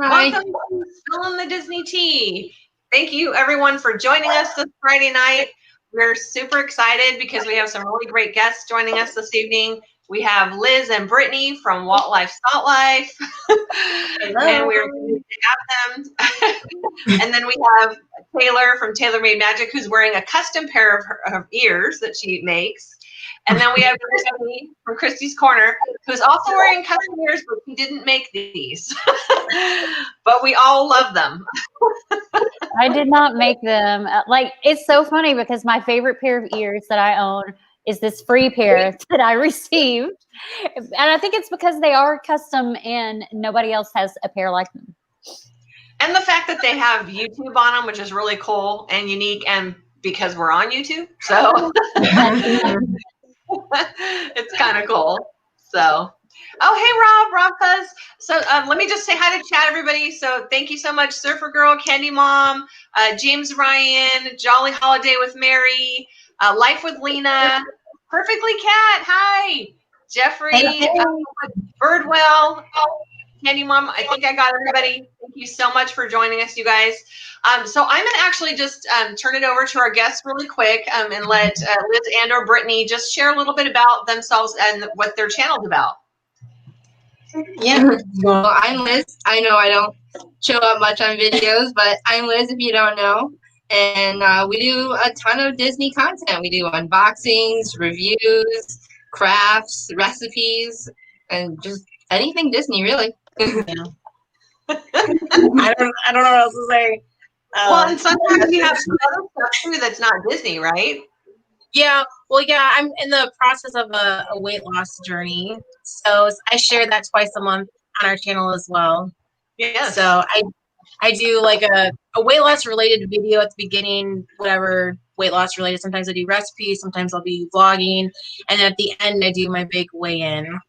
Hi. Welcome to Spillin the Disney Tea. Thank you everyone for joining us this Friday night. We're super excited because we have some really great guests joining us this evening. We have Liz and Brittany from WaltLifeSaltLife. And we're going to have them. And then we have Taylor from Taylor Made Magic, who's wearing a custom pair of ears that she makes. And then we have Christy from Christy's Corner, who's also wearing custom ears, but she didn't make these. But we all love them. I did not make them. Like, it's so funny because my favorite pair of ears that I own is this free pair that I received. And I think it's because they are custom and nobody else has a pair like them. And the fact that they have YouTube on them, which is really cool and unique, and because we're on YouTube. So it's kind of cool. So, oh, hey, Rob Fuzz. So let me just say hi to chat, everybody. So thank you so much, Surfer Girl, Candy Mom, James Ryan, Jolly Holiday with Mary, Life with Lena, Perfectly Cat, hi, Jeffrey, Birdwell, Candy Mom. I think I got everybody. Thank you so much for joining us, you guys. So I'm going to actually just turn it over to our guests really quick and let Liz and or Brittany just share a little bit about themselves and what their channel's about. Yeah, well, I'm Liz. I know I don't show up much on videos, but I'm Liz if you don't know. And we do a ton of Disney content. We do unboxings, reviews, crafts, recipes, and just anything Disney, really. Yeah. I don't know what else to say. Well, and sometimes you have some other stuff too that's not Disney, right? Yeah. Well, yeah, I'm in the process of a weight loss journey. So I share that twice a month on our channel as well. Yeah. So I do like a weight loss related video at the beginning, whatever weight loss related. Sometimes I do recipes, sometimes I'll be vlogging, and then at the end I do my big weigh-in.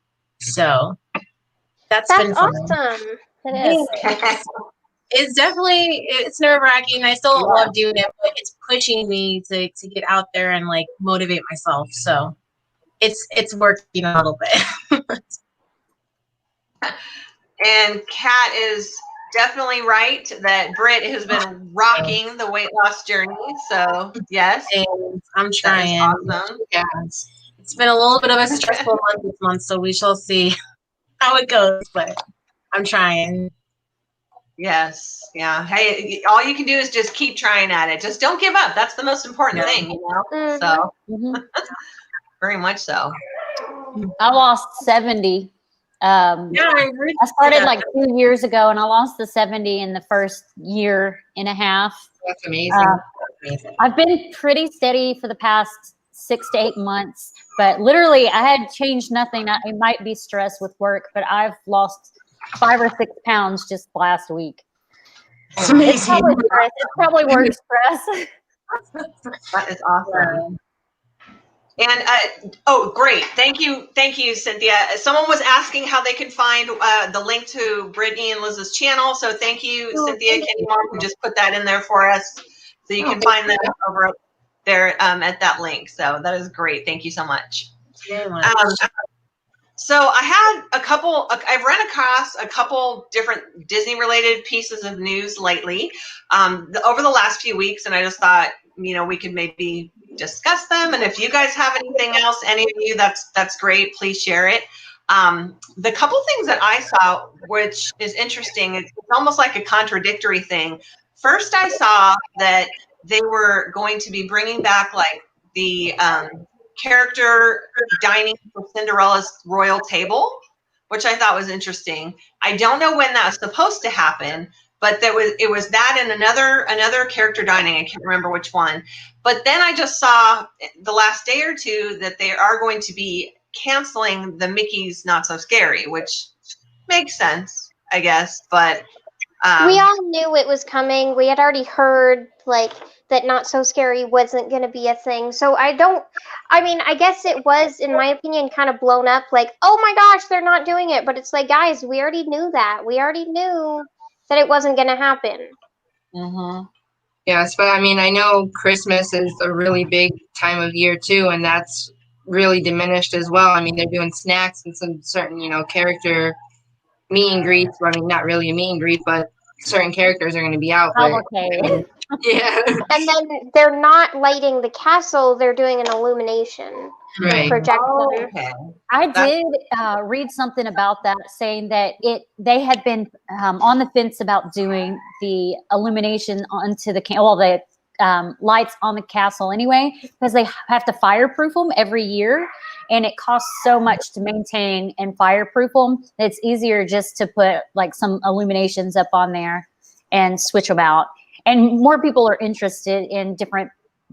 So that's been fun. Awesome. It is. It's nerve-wracking. I still love doing it, but it's pushing me to get out there and like motivate myself. So it's working a little bit. And Kat is definitely right that Britt has been rocking the weight loss journey. So yes, and I'm trying. Awesome. Yeah, it's been a little bit of a stressful month this month, so we shall see how it goes. But I'm trying. Yes. Yeah. Hey, all you can do is just keep trying at it. Just don't give up. That's the most important thing, you know? Mm-hmm. So very much so. I lost 70. I started like 2 years ago and I lost the 70 in the first year and a half. That's amazing. I've been pretty steady for the past 6 to 8 months, but literally I had changed nothing. I might be stressed with work, but I've lost 5 or 6 pounds just last week. It's amazing. It's probably work stress. That is awesome. And great. Thank you, Cynthia. Someone was asking how they could find the link to Brittany and Liz's channel. So thank you, Cynthia, Kenny Mom, who just put that in there for us. So you can find them over there at that link. So that is great. Thank you so much. Very much. So I had I've run across a couple different Disney related pieces of news lately over the last few weeks. And I just thought, we could maybe discuss them. And if you guys have anything else, any of you, that's great. Please share it. The couple things that I saw, which is interesting, it's almost like a contradictory thing. First, I saw that they were going to be bringing back like the character dining for Cinderella's royal table, which I thought was interesting. I don't know when that was supposed to happen, but it was that and another character dining. I can't remember which one. But then I just saw the last day or two that they are going to be canceling the Mickey's Not So Scary, which makes sense, I guess. But we all knew it was coming. We had already heard that Not So Scary wasn't going to be a thing. So I guess it was, in my opinion, kind of blown up. Like, oh my gosh, they're not doing it. But it's like, guys, we already knew that. We already knew that it wasn't going to happen. Mm-hmm. Yes, but I know Christmas is a really big time of year too, and that's really diminished as well. They're doing snacks and some certain, character meet and greets. I mean, not really a meet and greet, but certain characters are going to be out. But, Okay. yeah. And then they're not lighting the castle; they're doing an illumination Right. projection. Okay. I did read something about that, saying that they had been on the fence about doing the illumination onto the lights on the castle anyway, because they have to fireproof them every year, and it costs so much to maintain and fireproof them. It's easier just to put like some illuminations up on there and switch them out. And more people are interested in different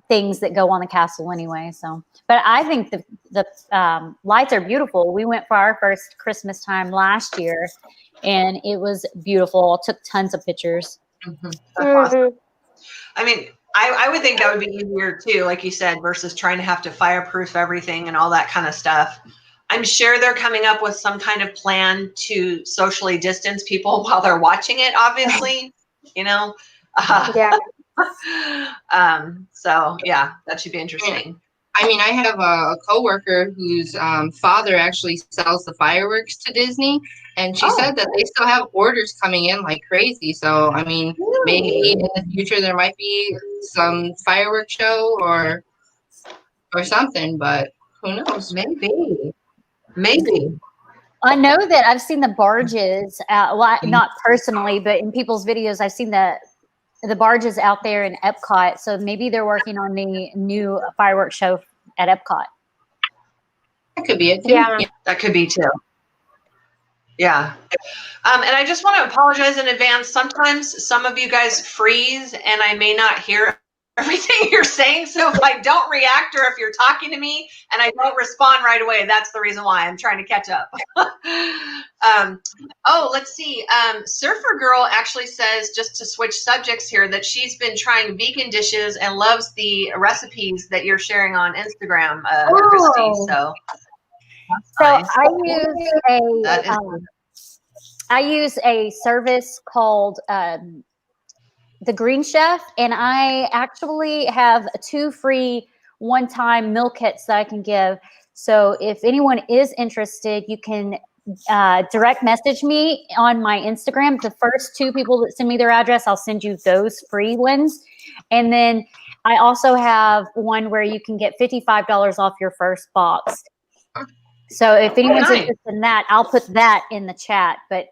things that go on the castle anyway. So, but I think the lights are beautiful. We went for our first Christmas time last year, and it was beautiful. Took tons of pictures. Mm-hmm. That's awesome. I mean, I would think that would be easier too, like you said, versus trying to have to fireproof everything and all that kind of stuff. I'm sure they're coming up with some kind of plan to socially distance people while they're watching it, obviously, you know? Yeah. So yeah, that should be interesting. I mean, I have a coworker whose father actually sells the fireworks to Disney, and she said that they still have orders coming in like crazy. So, I mean, maybe in the future there might be some fireworks show or something, but who knows? Maybe. I know that I've seen the barges, not personally, but in people's videos, I've seen the barges out there in Epcot. So maybe they're working on the new fireworks show at Epcot. That could be it too. Yeah. That could be too. Yeah. And I just want to apologize in advance. Sometimes some of you guys freeze and I may not hear everything you're saying. So if I don't react or if you're talking to me and I don't respond right away, that's the reason why I'm trying to catch up. Let's see. Surfer Girl actually says, just to switch subjects here, that she's been trying vegan dishes and loves the recipes that you're sharing on Instagram, Christy. So nice. I use a service called the Green Chef, and I actually have 2 free one-time meal kits that I can give. So if anyone is interested, you can direct message me on my Instagram. The first 2 people that send me their address, I'll send you those free ones. And then I also have one where you can get $55 off your first box. So if anyone's interested in that, I'll put that in the chat. But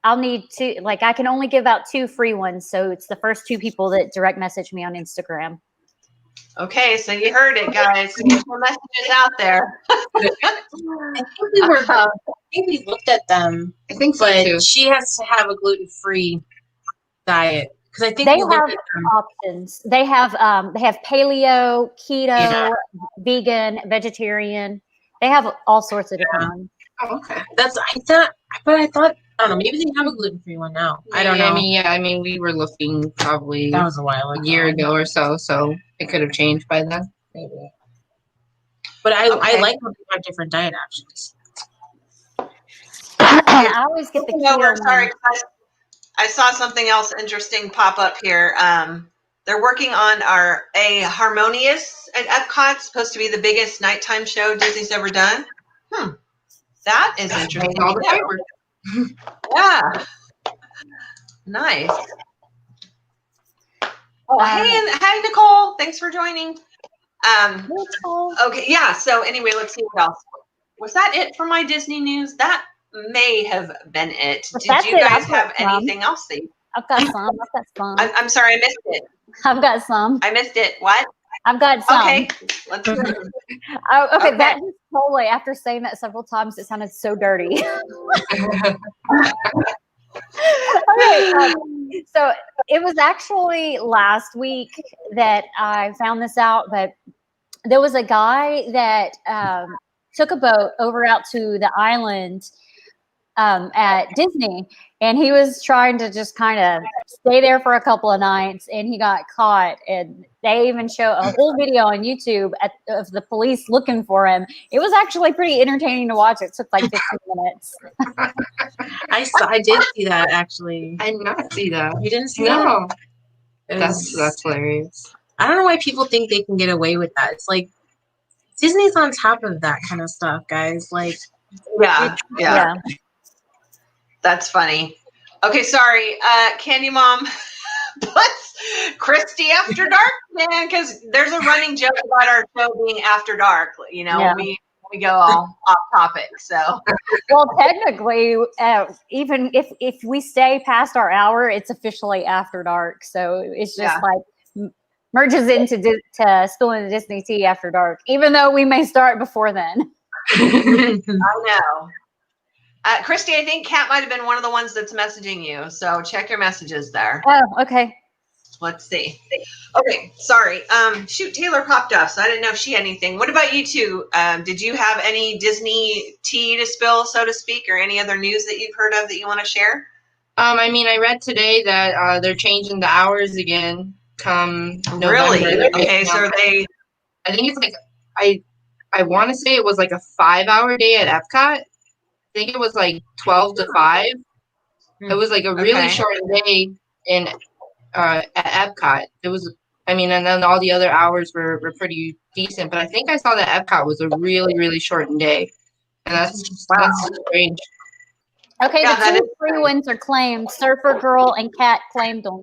I'll need I can only give out 2 free ones. So it's the first 2 people that direct message me on Instagram. Okay, so you heard it, guys. Get your messages out there. I think we looked at them. I think so But too. She has to have a gluten-free diet because I think They we looked have at them. options. They have paleo, keto, vegan, vegetarian. They have all sorts of different ones. Oh, okay. I thought I don't know. Maybe they have a gluten-free one now. I don't know. I mean, we were looking probably That was a while ago. a year ago or so it could have changed by then. Maybe. But I like when they have different diet options. I always get the keto Sorry, one. I saw something else interesting pop up here. They're working on a Harmonious at Epcot, supposed to be the biggest nighttime show Disney's ever done. That is interesting. All the fireworks. Yeah. Nice. Oh, hey, Nicole. Thanks for joining. Okay, yeah. So anyway, let's see what else. Was that it for my Disney news? That may have been it. Did you guys have anything else? I've got some. I'm sorry, I missed it. I've got some. I missed it. What? I've got some. Okay. Let's okay. That just totally, after saying that several times, it sounded so dirty. Okay. So it was actually last week that I found this out, but there was a guy that took a boat over out to the island at Disney, and he was trying to just kind of stay there for a couple of nights, and he got caught. And they even show a whole video on YouTube of the police looking for him. It was actually pretty entertaining to watch. It took like 15 minutes. I did see that actually. I did not see that. You didn't see No. that? That's hilarious. I don't know why people think they can get away with that. It's like Disney's on top of that kind of stuff, guys. Like, yeah. That's funny. Okay, sorry. Candy Mom puts Christy After Dark, man, because there's a running joke about our show being After Dark. You know, Yeah. we go all off topic. So, Well, technically, even if we stay past our hour, it's officially after dark. So it's just like merges into Spillin the Disney Tea after dark, even though we may start before then. I know. Christy, I think Kat might have been one of the ones that's messaging you. So check your messages there. Oh, okay. Let's see. Okay, sorry. Shoot, Taylor popped up, so I didn't know if she had anything. What about you two? Did you have any Disney tea to spill, so to speak, or any other news that you've heard of that you want to share? I mean, I read today that they're changing the hours again come November. Really? Okay, so they... I think it's like, I want to say it was like a 5-hour day at Epcot. I think it was like 12 to 5. It was like a really short day at Epcot. It was, I mean, and then all the other hours were pretty decent, but I think I saw that Epcot was a really, really shortened day. And that's strange. Okay, the two free ones are claimed. Surfer Girl and Cat claimed them.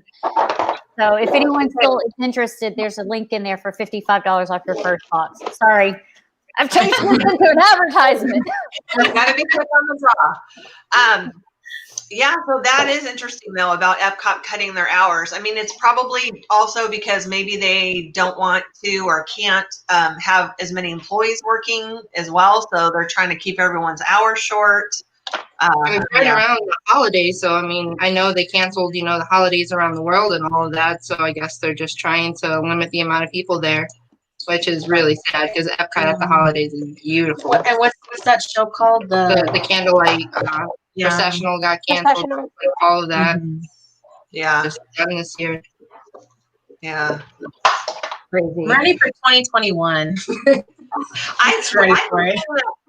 So if anyone still is interested, there's a link in there for $55 off your first box. Sorry. I've changed this into an advertisement. Gotta be quick on the draw. Yeah, so that is interesting, though, about Epcot cutting their hours. I mean, it's probably also because maybe they don't want to or can't have as many employees working as well, so they're trying to keep everyone's hours short. It's right around the holidays, so I mean, I know they canceled, the holidays around the world and all of that, so I guess they're just trying to limit the amount of people there, which is really sad because Epcot at the holidays is beautiful. And what's that show called? The candlelight processional got canceled. Like, all of that. Mm-hmm. Yeah. Just having this year. Yeah. Crazy. I'm ready for 2021. I'm ready for it.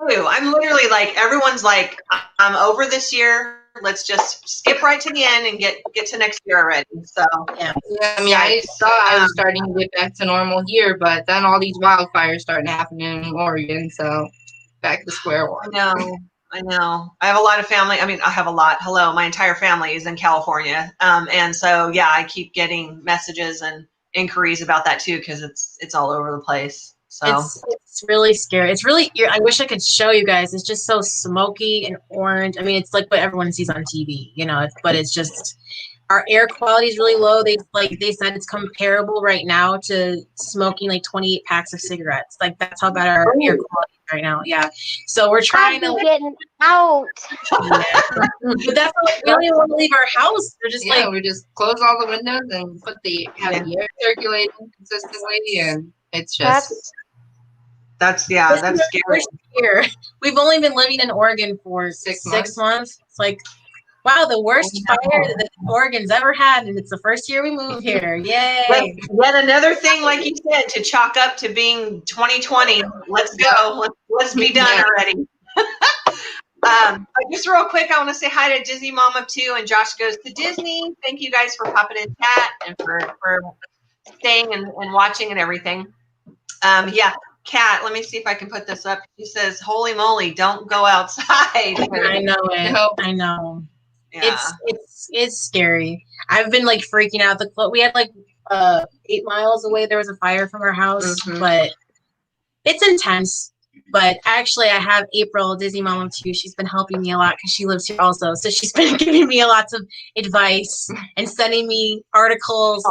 I'm literally like, everyone's like, I'm over this year. Let's just skip right to the end and get to next year already. So yeah. I mean, I thought I was starting to get back to normal here, but then all these wildfires starting to happen in Oregon, so back to square one. I know. I have a lot of family. I mean, I have a lot. Hello, my entire family is in California, and so yeah, I keep getting messages and inquiries about that too because it's all over the place. So it's really scary. It's really. I wish I could show you guys. It's just so smoky and orange. I mean, it's like what everyone sees on TV, But it's just our air quality is really low. They said it's comparable right now to smoking like 28 packs of cigarettes. Like that's how bad our air quality is right now. Yeah. So we're trying to getting out. Yeah. But that's why we don't even want to leave our house. We're just we just close all the windows and have the air circulating consistently, and it's just. That's scary. Year. We've only been living in Oregon for 6 months. It's like, wow, the worst fire that Oregon's ever had, and it's the first year we moved here. Yay! Yet another thing, like you said, to chalk up to being 2020. Let's go. Let's be done already. Just real quick, I want to say hi to Disney Mama too, and Josh Goes to Disney. Thank you guys for popping in chat and for staying and watching and everything. Kat, let me see if I can put this up. She says, "Holy moly, don't go outside." I know it. I know. Yeah. It's scary. I've been like freaking out. We had like 8 miles away. There was a fire from our house, but it's intense. But actually, I have April, Disney Mama too. She's been helping me a lot because she lives here also. So she's been giving me lots of advice and sending me articles.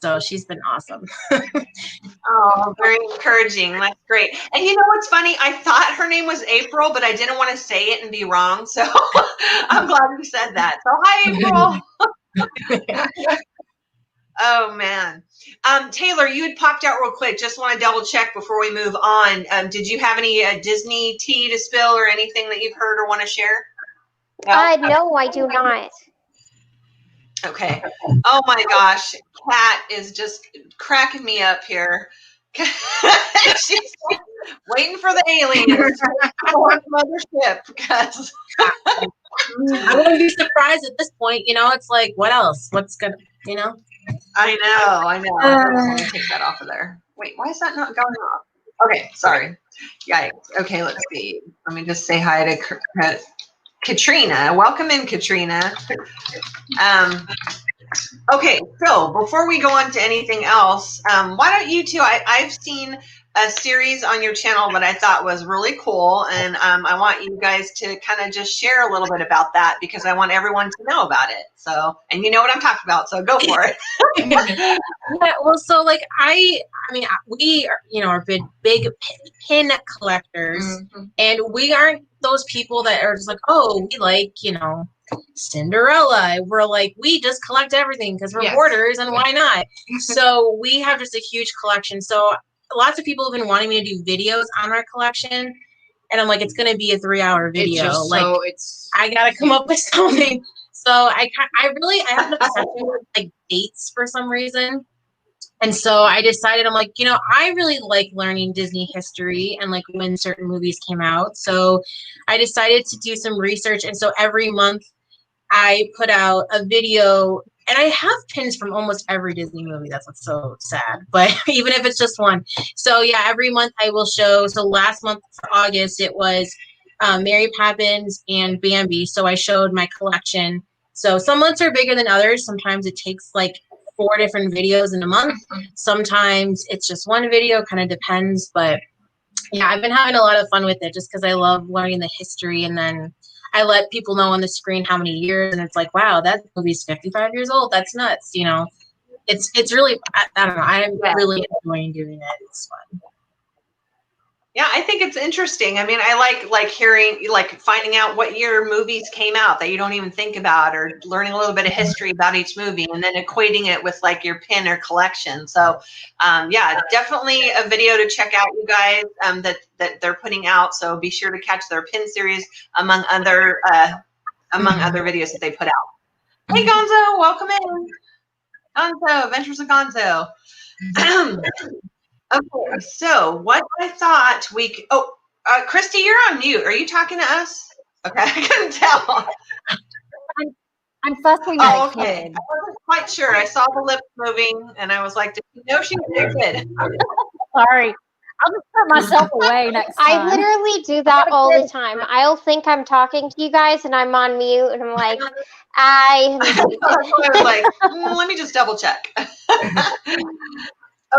So she's been awesome. Oh, very encouraging. That's great. And you know what's funny? I thought her name was April, but I didn't want to say it and be wrong. So I'm glad you said that. So hi, April. Oh, man. Taylor, you had popped out real quick. Just want to double check before we move on. Did you have any Disney tea to spill or anything that you've heard or want to share? No, I do not. Okay. Oh my gosh. Kat is just cracking me up here. She's like, waiting for the aliens on the mothership because I wouldn't be surprised at this point. It's like, what else? What's gonna, I know. Let me take that off of there. Wait, why is that not going off? Okay, sorry. Yikes. Okay, let's see. Let me just say hi to Katrina. Welcome in, Katrina. Okay, so before we go on to anything else, why don't you two, I've seen a series on your channel that I thought was really cool, and I want you guys to kind of just share a little bit about that because I want everyone to know about it. So, and you know what I'm talking about, so go for it. Yeah, well, so like I mean, we are, are big pin collectors, and we aren't those people that are just like, oh, we like, Cinderella. We're like, we just collect everything because we're hoarders, and why not? So we have just a huge collection. So lots of people have been wanting me to do videos on our collection, and I'm like, it's going to be a 3-hour video. I got to come up with something. So I have an obsession with like dates for some reason. And so I decided, I'm like, I really like learning Disney history and like when certain movies came out. So I decided to do some research. And so every month I put out a video, and I have pins from almost every Disney movie. That's what's so sad. But even if it's just one. So yeah, every month I will show. So last month for August, it was Mary Poppins and Bambi. So I showed my collection. So some months are bigger than others. Sometimes it takes like 4 different videos in a month. Sometimes it's just one video, kind of depends. But yeah, I've been having a lot of fun with it just because I love learning the history, and then I let people know on the screen how many years, and it's like, wow, that movie's 55 years old. That's nuts. It's really, I don't know. I'm really enjoying doing it. It's fun. Yeah, I think it's interesting. I mean, I like hearing, like finding out what year movies came out that you don't even think about, or learning a little bit of history about each movie, and then equating it with like your pin or collection. So, yeah, definitely a video to check out, you guys, that they're putting out. So be sure to catch their pin series among other videos that they put out. Hey, Gonzo, welcome in. Gonzo, Adventures of Gonzo. Okay, so what I thought Christy, you're on mute. Are you talking to us? Okay, I couldn't tell. I'm fussing at a kid. I wasn't quite sure. I saw the lips moving, and I was like, did you know she was a kid? Sorry. I'll just put myself away next time. I literally do that all the time. I'll think I'm talking to you guys, and I'm on mute, and I'm like, I was like, let me just double check.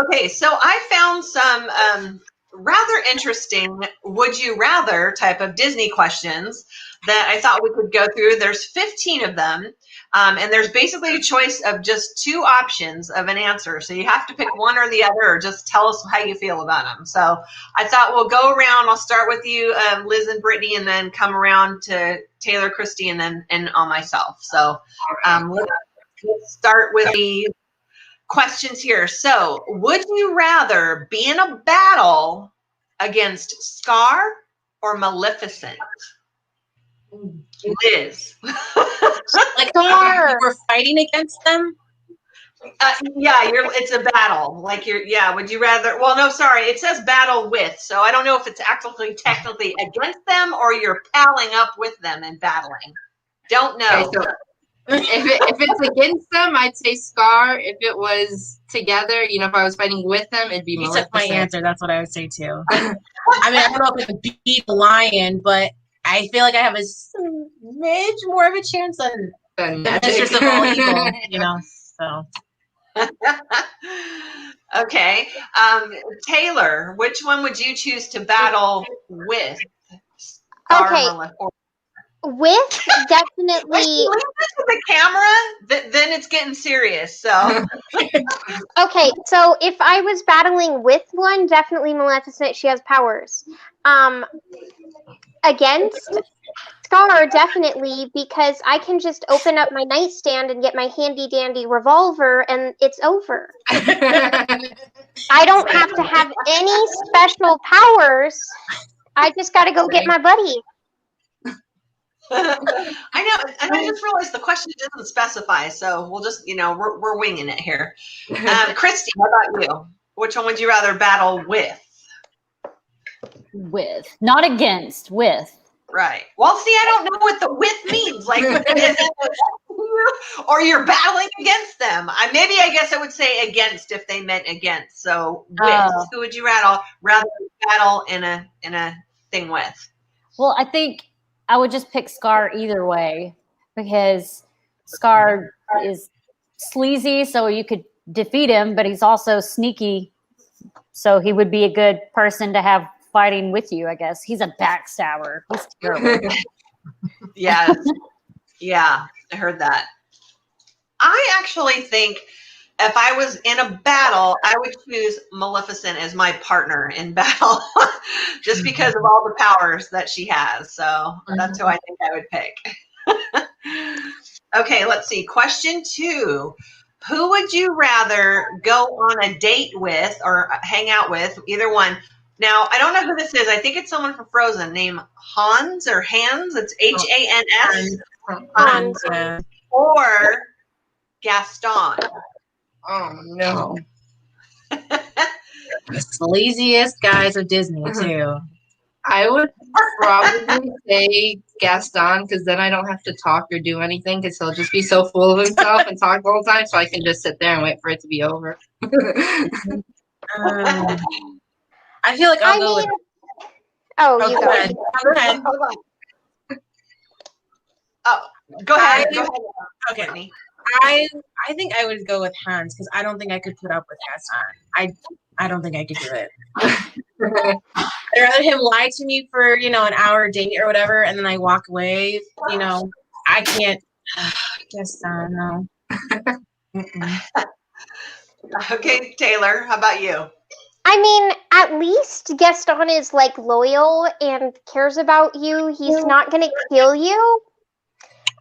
Okay, so I found some rather interesting would you rather type of Disney questions that I thought we could go through. There's 15 of them, and there's basically a choice of just 2 options of an answer. So you have to pick one or the other, or just tell us how you feel about them. So I thought we'll go around. I'll start with you, Liz and Brittany, and then come around to Taylor, Christy, and then on myself. So let's start with the questions here. So, would you rather be in a battle against Scar or Maleficent? Liz. Like, Scar. We're fighting against them? Yeah, it's a battle. Like would you rather? Well, no, sorry. It says battle with. So I don't know if it's actually technically against them or you're palling up with them and battling. Don't know. Okay, so if it's against them, I'd say Scar. If it was together, if I was fighting with them, it'd be Maleficent. You took my answer. That's what I would say too. I mean, I don't know if I can beat the lion, but I feel like I have a smidge more of a chance than the Mistress of All Evil, so. Okay. Taylor, which one would you choose to battle with? Okay. With definitely. When she leans into the camera, then it's getting serious. So. Okay, so if I was battling with one, definitely Maleficent. She has powers. Against Scar, definitely, because I can just open up my nightstand and get my handy dandy revolver, and it's over. I don't have to have any special powers. I just got to go get my buddy. I know, and I just realized the question doesn't specify, so we'll just, we're winging it here. Christy, how about you? Which one would you rather battle with? With, not against, with. Right. Well, see, I don't know what the with means. Like, is it or you're battling against them? I guess I would say against if they meant against. So with, who would you rather battle in a thing with? Well, I think I would just pick Scar either way because Scar is sleazy, so you could defeat him, but he's also sneaky, so he would be a good person to have fighting with you, I guess. He's a backstabber. He's terrible. Yes. Yeah, I heard that. I actually think if I was in a battle, I would choose Maleficent as my partner in battle just because of all the powers that she has. So that's who I think I would pick. Okay, let's see. Question 2. Who would you rather go on a date with or hang out with? Either one. Now, I don't know who this is. I think it's someone from Frozen named Hans or Hans. It's Hans. Hans. Or Gaston. Oh no. The sleaziest guys of Disney too. I would probably say Gaston because then I don't have to talk or do anything because he'll just be so full of himself and talk the whole time, so I can just sit there and wait for it to be over. I feel like I'll go with. Oh, you Go go. ahead. Go ahead. Hold on. Oh, go ahead. Go ahead. Okay. Brittany. I think I would go with Hans because I don't think I could put up with Gaston. I don't think I could do it. I'd rather him lie to me for an hour date or whatever, and then I walk away. I can't. Gaston, no. Okay, Taylor, how about you? I mean, at least Gaston is like loyal and cares about you. He's not gonna kill you.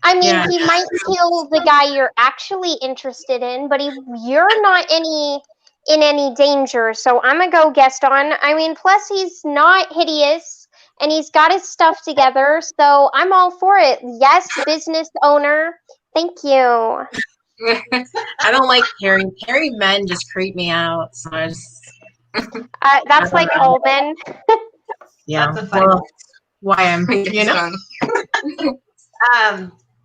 I mean, Yeah. he might kill the guy you're actually interested in, but you're not in any danger. So I'm gonna go Gaston. I mean, plus he's not hideous and he's got his stuff together. So I'm all for it. Yes, business owner. Thank you. I don't like hairy men. Just creep me out. So I just, That's like all men. yeah. That's a funny Well, why I'm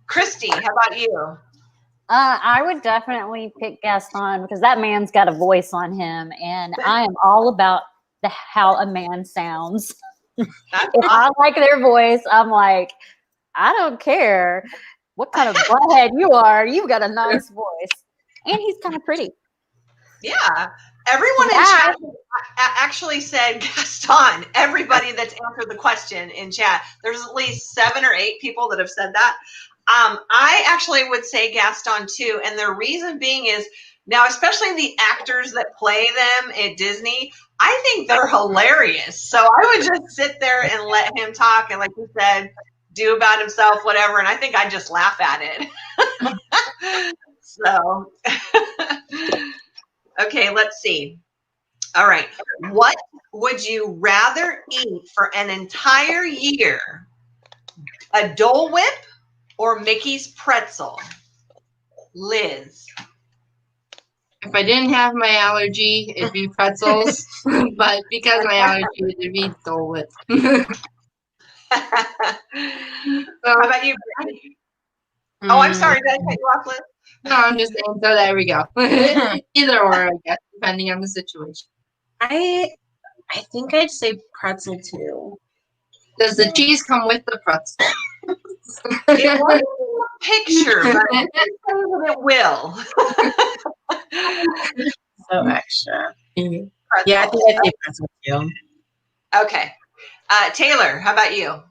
Christy, how about you? I would definitely pick Gaston because that man's got a voice on him, and I am all about how a man sounds. If I like their voice, I'm like, I don't care what kind of butthead you are. You've got a nice voice, and he's kind of pretty. Yeah. Everyone in chat actually said Gaston. Everybody that's answered the question in chat. There's at least 7 or 8 people that have said that. I actually would say Gaston too. And the reason being is now, especially the actors that play them at Disney, I think they're hilarious. So I would just sit there and let him talk. And like you said, do about himself, whatever. And I think I'd just laugh at it. So, okay, let's see. All right. What would you rather eat for an entire year? A Dole Whip or Mickey's Pretzel? Liz. If I didn't have my allergy, it'd be pretzels. But because my allergy, it'd be Dole Whip. How about you, Brittany? Oh, I'm sorry. Did I cut you off, Liz? No, I'm just saying, so there we go. Either or, I guess, depending on the situation. I think I'd say pretzel too. Does the cheese come with the pretzel? It wasn't a picture, but it will. So extra. Mhm. Yeah, I think I'd say pretzel too. Okay. Taylor, how about you?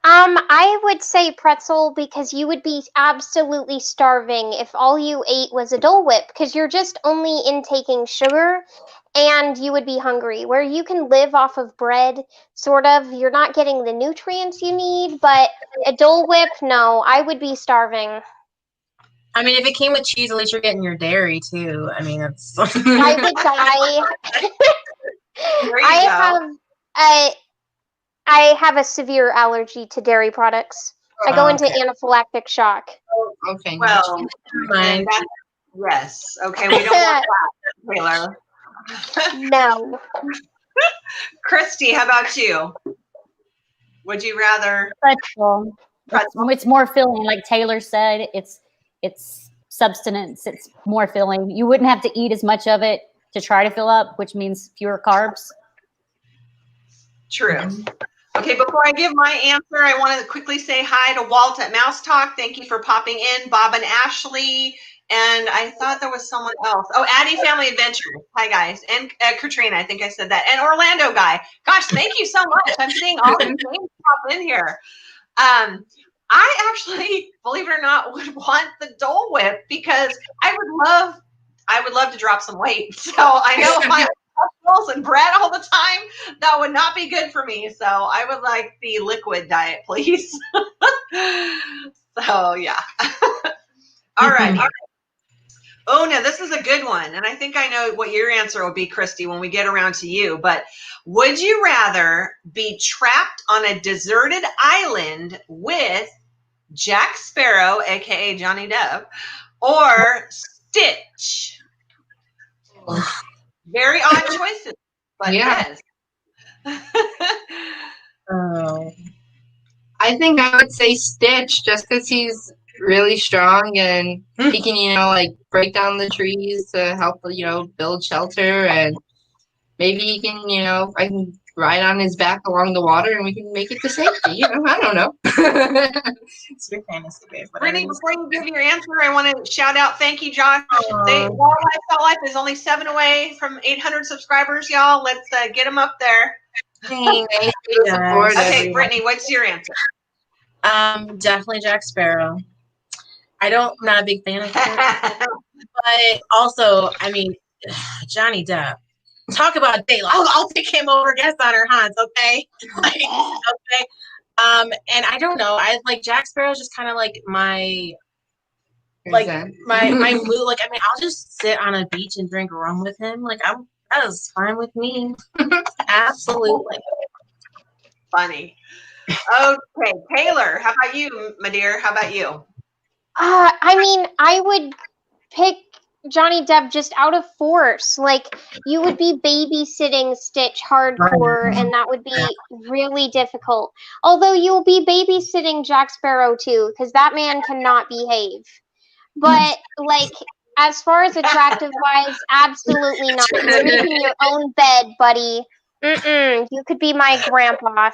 I would say pretzel because you would be absolutely starving if all you ate was a Dole Whip because you're just only intaking sugar and you would be hungry. Where you can live off of bread, sort of, you're not getting the nutrients you need, but a Dole Whip, no, I would be starving. I mean, if it came with cheese, at least you're getting your dairy too. I mean, that's. I would die. There you go. I have a severe allergy to dairy products. I go into anaphylactic shock. Okay. Well, Fine. yes. Okay, we don't want that, Taylor. No. Christy, how about you? Would you rather Pretzel. pretzel? It's more filling, like Taylor said. It's substance. It's more filling. You wouldn't have to eat as much of it to try to fill up, which means fewer carbs. True. Okay, before I give my answer, I want to quickly say hi to Walt at Mouse Talk. Thank you for popping in, Bob and Ashley. And I thought there was someone else. Oh, Addie Family Adventure. Hi, guys. And Katrina, I think I said that. And Orlando Guy. Gosh, thank you so much. I'm seeing all these names pop in here. I actually, believe it or not, would want the Dole Whip because I would love to drop some weight. So I know if I vegetables and bread all the time, that would not be good for me. So I would like the liquid diet, please. So yeah. All right. Oh, no, this is a good one. And I think I know what your answer will be, Christy, when we get around to you. But would you rather be trapped on a deserted island with Jack Sparrow, a.k.a. Johnny Depp, or Stitch? Very odd choices, but yes. Oh. I think I would say Stitch just because he's really strong and he can, like break down the trees to help, build shelter, and maybe he can, I can ride on his back along the water and we can make it to safety. I don't know. It's your fantasy, babe. Brittany, before you give your answer, I want to shout out, thank you, Josh. WaltLifeSaltLife is only 7 away from 800 subscribers, y'all. Let's get them up there. Okay, Brittany, what's your answer? Definitely Jack Sparrow. I'm not a big fan of him, but also, I mean, Johnny Depp. Talk about date. I'll take him over guest on her Hans, okay? Okay. And I don't know. I like Jack Sparrow's just kind of like my mood. Like, I mean, I'll just sit on a beach and drink rum with him. Like, that is fine with me. Absolutely. Funny. Okay, Taylor, how about you, my dear? How about you? I mean, I would pick Johnny Depp just out of force. Like, you would be babysitting Stitch hardcore, and that would be really difficult. Although you'll be babysitting Jack Sparrow too, because that man cannot behave. But like, as far as attractive wise, absolutely not. You're making your own bed, buddy. You could be my grandpa.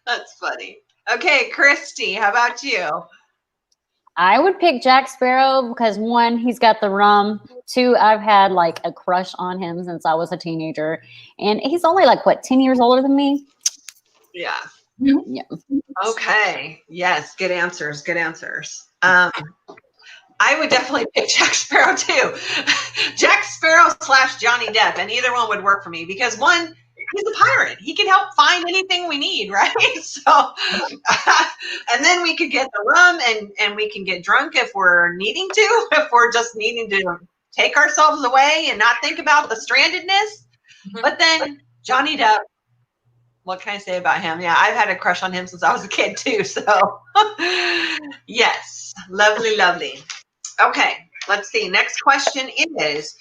That's funny. Okay, Christy, how about you? I would pick Jack Sparrow because 1, he's got the rum. 2, I've had like a crush on him since I was a teenager, and he's only like 10 years older than me. Yeah. Mm-hmm. Yeah. Okay. Yes. Good answers. Good answers. I would definitely pick Jack Sparrow too. Jack Sparrow / Johnny Depp, and either one would work for me because 1, he's a pirate. He can help find anything we need, right? So, and then we could get the rum and we can get drunk if we're needing to, if we're just needing to take ourselves away and not think about the strandedness. But then Johnny Depp, what can I say about him? Yeah, I've had a crush on him since I was a kid too. So, yes, lovely, lovely. Okay, let's see. Next question is,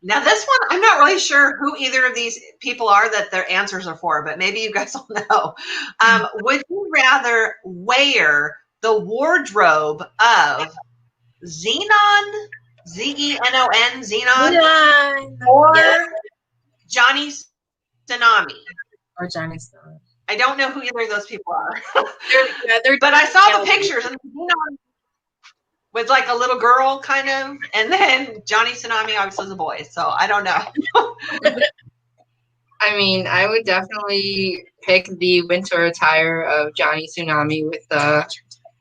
now this one, I'm not really sure who either of these people are that their answers are for, but maybe you guys will know. Would you rather wear the wardrobe of Zenon, Zenon, Zenon, or Johnny Tsunami? Or Johnny Tsunami. I don't know who either of those people are. they're but I saw the pictures, and Zenon was like a little girl, kind of, and then Johnny Tsunami obviously is a boy, so I don't know. I mean, I would definitely pick the winter attire of Johnny Tsunami with the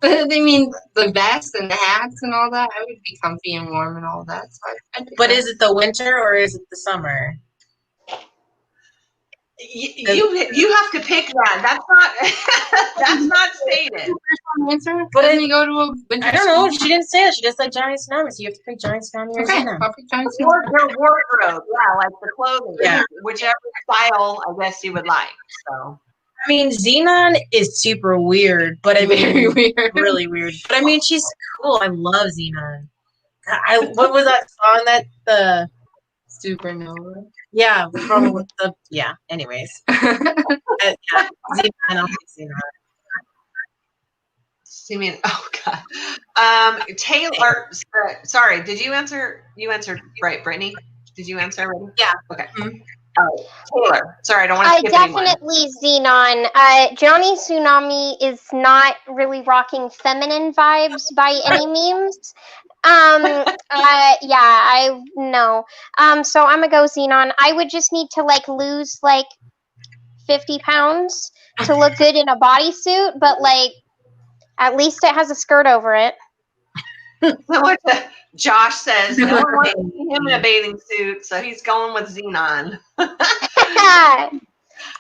vest and the hats and all that. I would be comfy and warm and all that. So but is it the winter or is it the summer? You have to pick that. That's not stated. But then you go to a winter. I don't know. She didn't say that. She just said Johnny Tsunami. So you have to pick Johnny Tsunami or Zenon. I'll pick Johnny Tsunami. Or their wardrobe, like the clothing, whichever style I guess you would like. So. I mean, Zenon is super weird, but I mean, really weird. But I mean, she's cool. I love Zenon. What was that song that the Supernova? Yeah, from the anyways. Zenon, I'll pick Zenon. You mean, oh God. Taylor, sorry, did you answer? You answered right, Brittany. Did you answer already? Yeah. Okay. Mm-hmm. Taylor. Sorry, I don't want to skip anyone. Definitely Xenon. Johnny Tsunami is not really rocking feminine vibes by any means. I know. So I'm gonna go Xenon. I would just need to like lose like 50 pounds to look good in a bodysuit, but like at least it has a skirt over it. Josh says no one wants to see him in a bathing suit, so he's going with Xenon.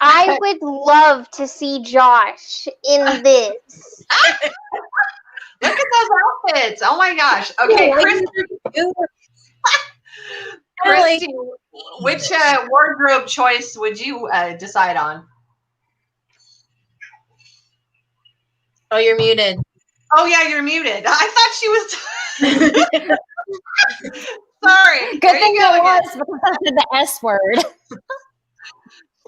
I would love to see Josh in this. Look at those outfits. Oh my gosh. Okay, Christy, which wardrobe choice would you decide on? Oh, you're muted. Oh yeah, you're muted. I thought she was. Sorry. Good thing it was because of the S word.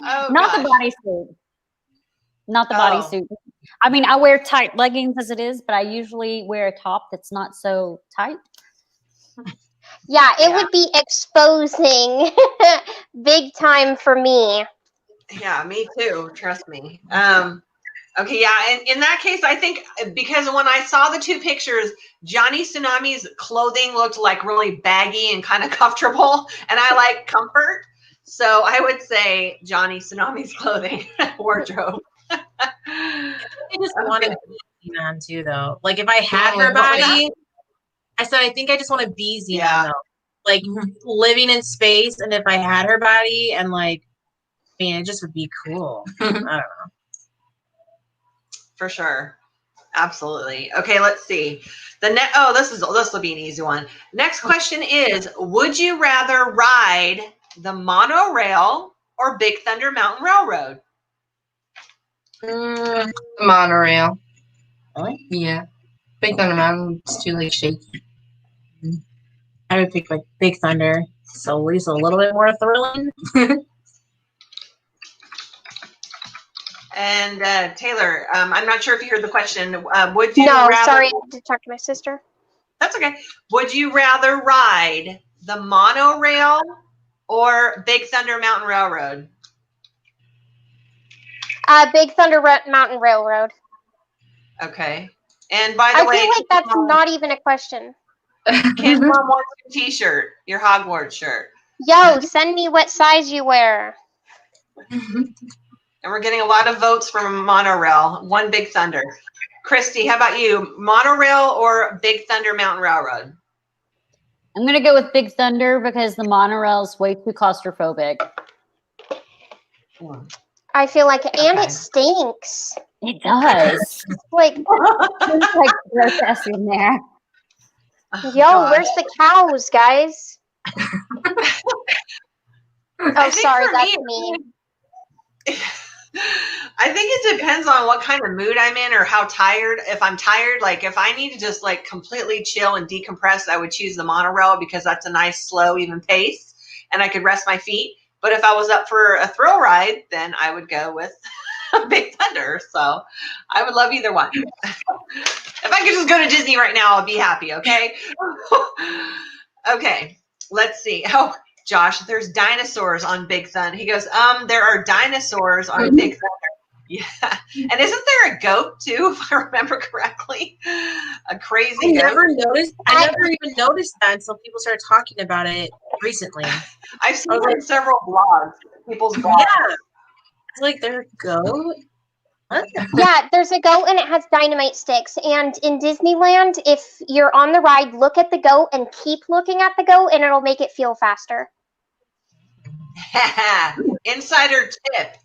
Oh, Not the bodysuit. Not the bodysuit. I mean, I wear tight leggings as it is, but I usually wear a top that's not so tight. Yeah, it would be exposing big time for me. Yeah, me too. Trust me. Okay, yeah, and in that case, I think because when I saw the two pictures, Johnny Tsunami's clothing looked like really baggy and kind of comfortable, and I like comfort. So I would say Johnny Tsunami's clothing wardrobe. I just want to be Xenon too, though. Like if I had her body, I said I think I just want to be Xenon, though. Like living in space, and if I had her body, and like, it just would be cool. I don't know. For sure. Absolutely. Okay, let's see. This will be an easy one. Next question is, would you rather ride the Monorail or Big Thunder Mountain Railroad? Monorail. Really? Yeah. Big Thunder Mountain is too like shaky. I would pick like Big Thunder. So at least a little bit more thrilling. And Taylor, I'm not sure if you heard the question. Would you No, rather... sorry, I had to talk to my sister. That's okay. Would you rather ride the Monorail or Big Thunder Mountain Railroad? Big Thunder Mountain Railroad. Okay. And by the way, I feel like that's not even a question. Kid Mom wants your t-shirt, your Hogwarts shirt. Yo, send me what size you wear. And we're getting a lot of votes from Monorail. One Big Thunder. Christy, how about you? Monorail or Big Thunder Mountain Railroad? I'm going to go with Big Thunder because the monorail is way too claustrophobic. I feel like, and it stinks. It does. Like, There's like process in there. Yo, where's the cows, guys? Oh, sorry, that's me. I think it depends on what kind of mood I'm in or how tired. If I'm tired, like if I need to just like completely chill and decompress, I would choose the Monorail because that's a nice, slow, even pace and I could rest my feet. But if I was up for a thrill ride, then I would go with Big Thunder. So I would love either one. If I could just go to Disney right now, I'll be happy. Okay. Okay. Let's see. Oh, Josh, there's dinosaurs on Big Thunder. He goes, there are dinosaurs on Big Thunder. Yeah. And isn't there a goat too, if I remember correctly? A crazy goat. I never even noticed that until people started talking about it recently. I've seen it in several blogs, people's blogs. Yeah. It's like there's a goat. What? Yeah, there's a goat and it has dynamite sticks. And in Disneyland, if you're on the ride, look at the goat and keep looking at the goat and it'll make it feel faster. Insider tip.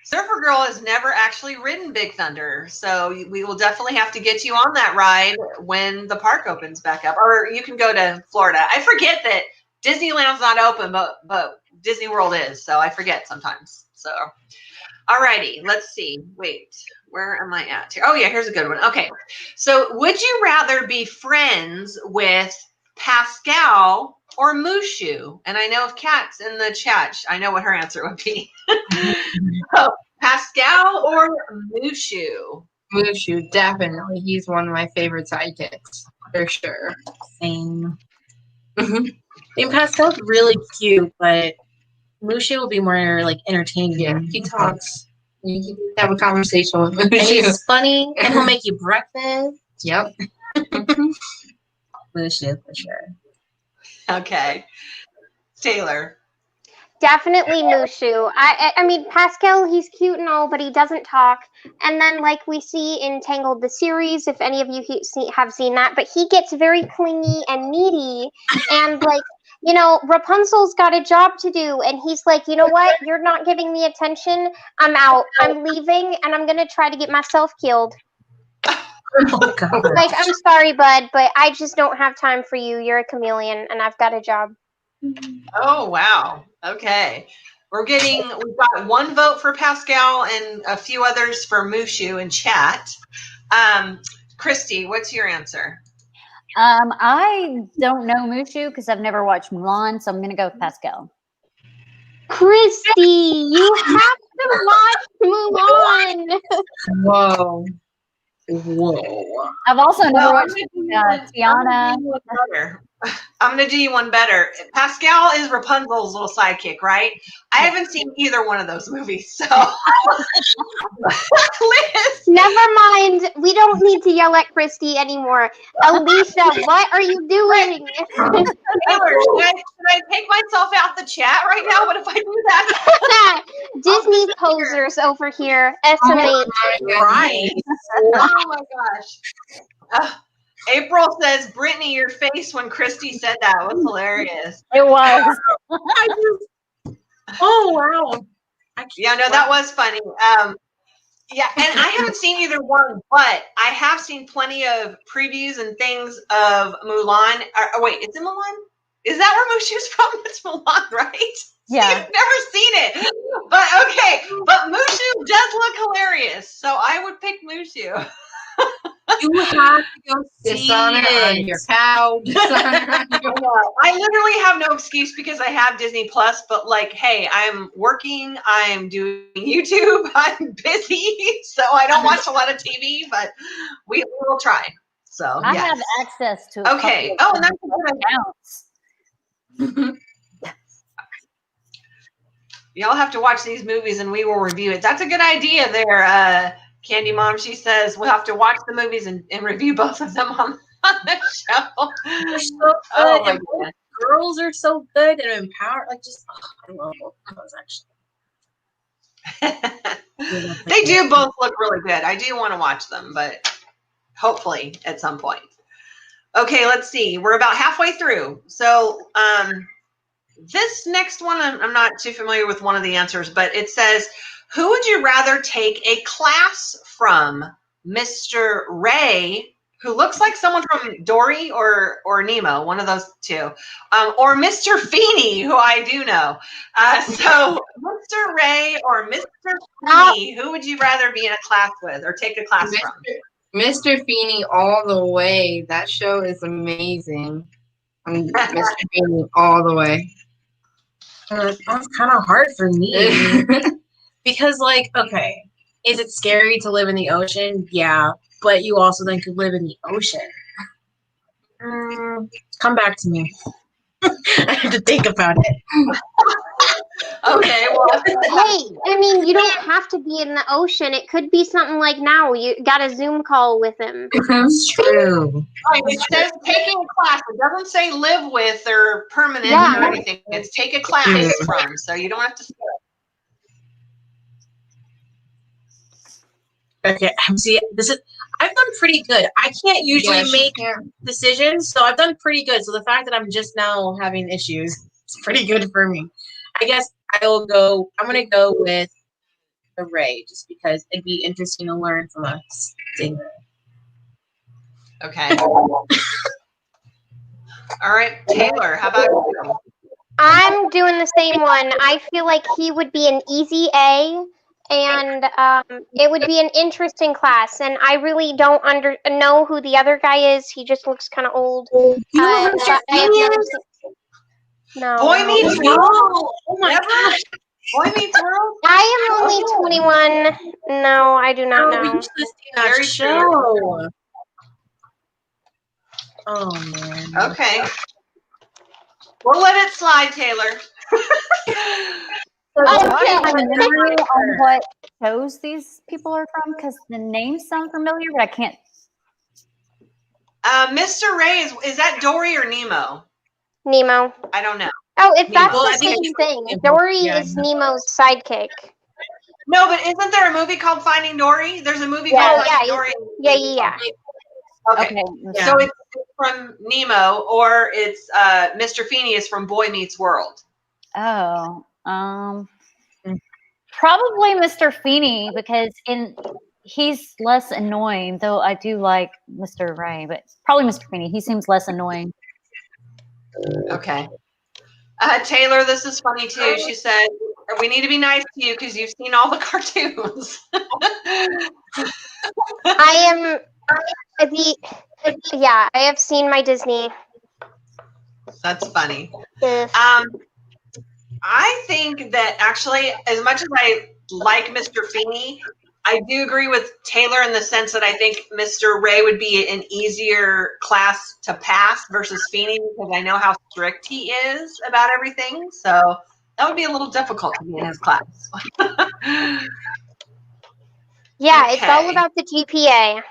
Surfer Girl has never actually ridden Big Thunder, so we will definitely have to get you on that ride when the park opens back up. Or you can go to Florida. I forget that Disneyland's not open, but Disney World is, so I forget sometimes. So, alrighty, let's see. Wait, where am I at here? Oh yeah, here's a good one. Okay, so would you rather be friends with Pascal or Mushu? And I know if Kat's in the chat, I know what her answer would be. So, Pascal or Mushu? Mushu, definitely. He's one of my favorite sidekicks, for sure. Same. I mean, Pascal's really cute, but Mushu will be more like entertaining. Yeah, he talks. You can have a conversation with him. And he's funny, and he'll make you breakfast. Yep. Mushu for sure. Okay. Taylor. Definitely Mushu. I mean, Pascal, he's cute and all, but he doesn't talk. And then, like we see in Tangled the series, if any of you have seen that, but he gets very clingy and needy. And, like, you know, Rapunzel's got a job to do. And he's like, you know what? You're not giving me attention. I'm out. I'm leaving, and I'm going to try to get myself killed. Oh, God. Like, I'm sorry, bud, but I just don't have time for you. You're a chameleon, and I've got a job. Oh, wow. Okay. We've got one vote for Pascal and a few others for Mushu in chat. Christy, what's your answer? I don't know Mushu because I've never watched Mulan, so I'm gonna go with Pascal. Christy, you have to watch Mulan. Whoa. I've also never watched Tiana. Tiana. I'm going to do you one better. Pascal is Rapunzel's little sidekick, right? I haven't seen either one of those movies, so. Liz. Never mind. We don't need to yell at Christy anymore. Alicia, what are you doing? Taylor, should I take myself out the chat right now? What if I do that? Disney posers over here. Estimate. Right. Oh my gosh. April says, Brittany, your face when Christy said that was hilarious. It was. Oh, wow. Yeah, no, that was funny. Yeah, and I haven't seen either one, but I have seen plenty of previews and things of Mulan. Wait, it's in Mulan? Is that where Mushu's from? It's Mulan, right? Yeah. See, I've never seen it. But okay, but Mushu does look hilarious, so I would pick Mushu. You have to go see Dishonor on it. your cow. I literally have no excuse because I have Disney Plus, but like, hey, I'm working, I'm doing YouTube, I'm busy, so I don't watch a lot of TV, but we will try. So I yes. have access to a Okay. couple Oh, of and that's a good idea. accounts. Y'all have to watch these movies and we will review it. That's a good idea there, Candy Mom. She says we'll have to watch the movies and review both of them on the show. They're so good. Oh my And both goodness. girls are so good and empowered. Like, just, I love both of those, actually. They do both look really good. I do want to watch them, but hopefully at some point. Okay, let's see. We're about halfway through. So this next one, I'm not too familiar with one of the answers, but it says, who would you rather take a class from? Mr. Ray, who looks like someone from Dory or Nemo, one of those two, or Mr. Feeney, who I do know. So Mr. Ray or Mr. Feeney, who would you rather be in a class with or take a class from? Mr. Feeney all the way. That show is amazing. Mr. Feeney all the way. That's kind of hard for me. Because, like, okay, is it scary to live in the ocean? Yeah, but you also then could live in the ocean. Come back to me. I have to think about it. Okay, well. Hey, I mean, you don't have to be in the ocean. It could be something like now. You got a Zoom call with him. That's true. Right, it says taking a class. It doesn't say live with or permanent Yeah. or anything. It's take a class from, so you don't have to. Okay, see, I've done pretty good. I can't usually make decisions, so I've done pretty good. So the fact that I'm just now having issues is pretty good for me. I guess I'm gonna go with the Ray, just because it'd be interesting to learn from a singer. Okay. All right, Taylor, how about you? I'm doing the same one. I feel like he would be an easy A, and it would be an interesting class. And I really don't know who the other guy is. He just looks kind of old. You know who I have never is? seen- No. Boy Meets No. World. Oh my gosh. Boy Meets World. I am only 21. No, I do not We know. used to see that Very show. Oh man. Okay. We'll let it slide, Taylor. So do I have Okay. a memory on what shows these people are from? Because the names sound familiar, but I can't. Mr. Ray, is that Dory or Nemo? Nemo. I don't know. Oh, if Nemo. that's Well, the I think same it's thing. Nemo. Dory Yeah, is Nemo's sidekick. No, but isn't there a movie called Finding Dory? There's a movie Yeah, called Finding yeah, Dory. Yeah. Okay. Okay. Yeah. So it's from Nemo, or it's Mr. Feeney is from Boy Meets World. Oh, probably Mr. Feeney because he's less annoying. Though I do like Mr. Ray, but probably Mr. Feeney. He seems less annoying. Okay. Taylor, this is funny too. She said, "We need to be nice to you because you've seen all the cartoons." I have seen my Disney. That's funny. Uh, I think that actually, as much as I like Mr. Feeney, I do agree with Taylor in the sense that I think Mr. Ray would be an easier class to pass versus Feeney because I know how strict he is about everything. So that would be a little difficult to be in his class. yeah, it's all Okay. about the GPA.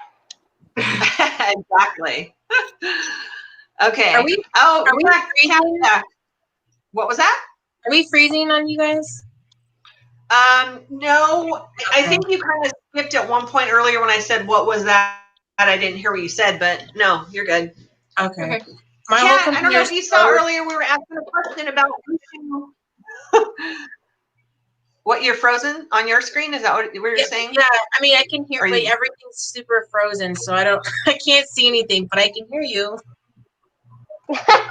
Exactly. Okay. Are we Yeah. What was that? Are we freezing on you guys? No, I think you kind of skipped at one point earlier when I said, what was that? I didn't hear what you said, but no, you're good. Okay. Kat, I don't know if you saw earlier, we were asking a question about what you're frozen on your screen. Is that what you're saying? Yeah, I mean, I can hear, Are but you- everything's super frozen, so I can't see anything, but I can hear you.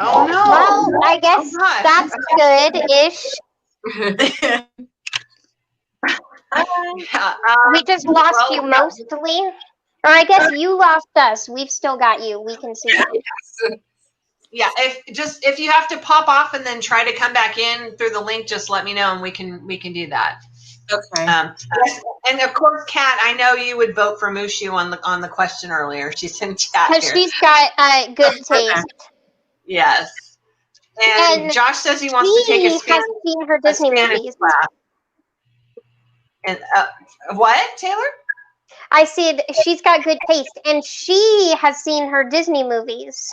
Oh, no. Well, I guess Oh, gosh. that's good-ish. Yeah, We just lost you mostly. Or I guess you lost us. We've still got you. We can see you. Yeah, if you have to pop off and then try to come back in through the link, just let me know and we can do that. Okay. Yes, and of course, Kat, I know you would vote for Mushu on the question earlier. She's in chat Because here. she's got good taste. Yes. And Josh says he wants to take a She has seen her Disney Spanish movies. class. And what, Taylor? I said she's got good taste, and she has seen her Disney movies.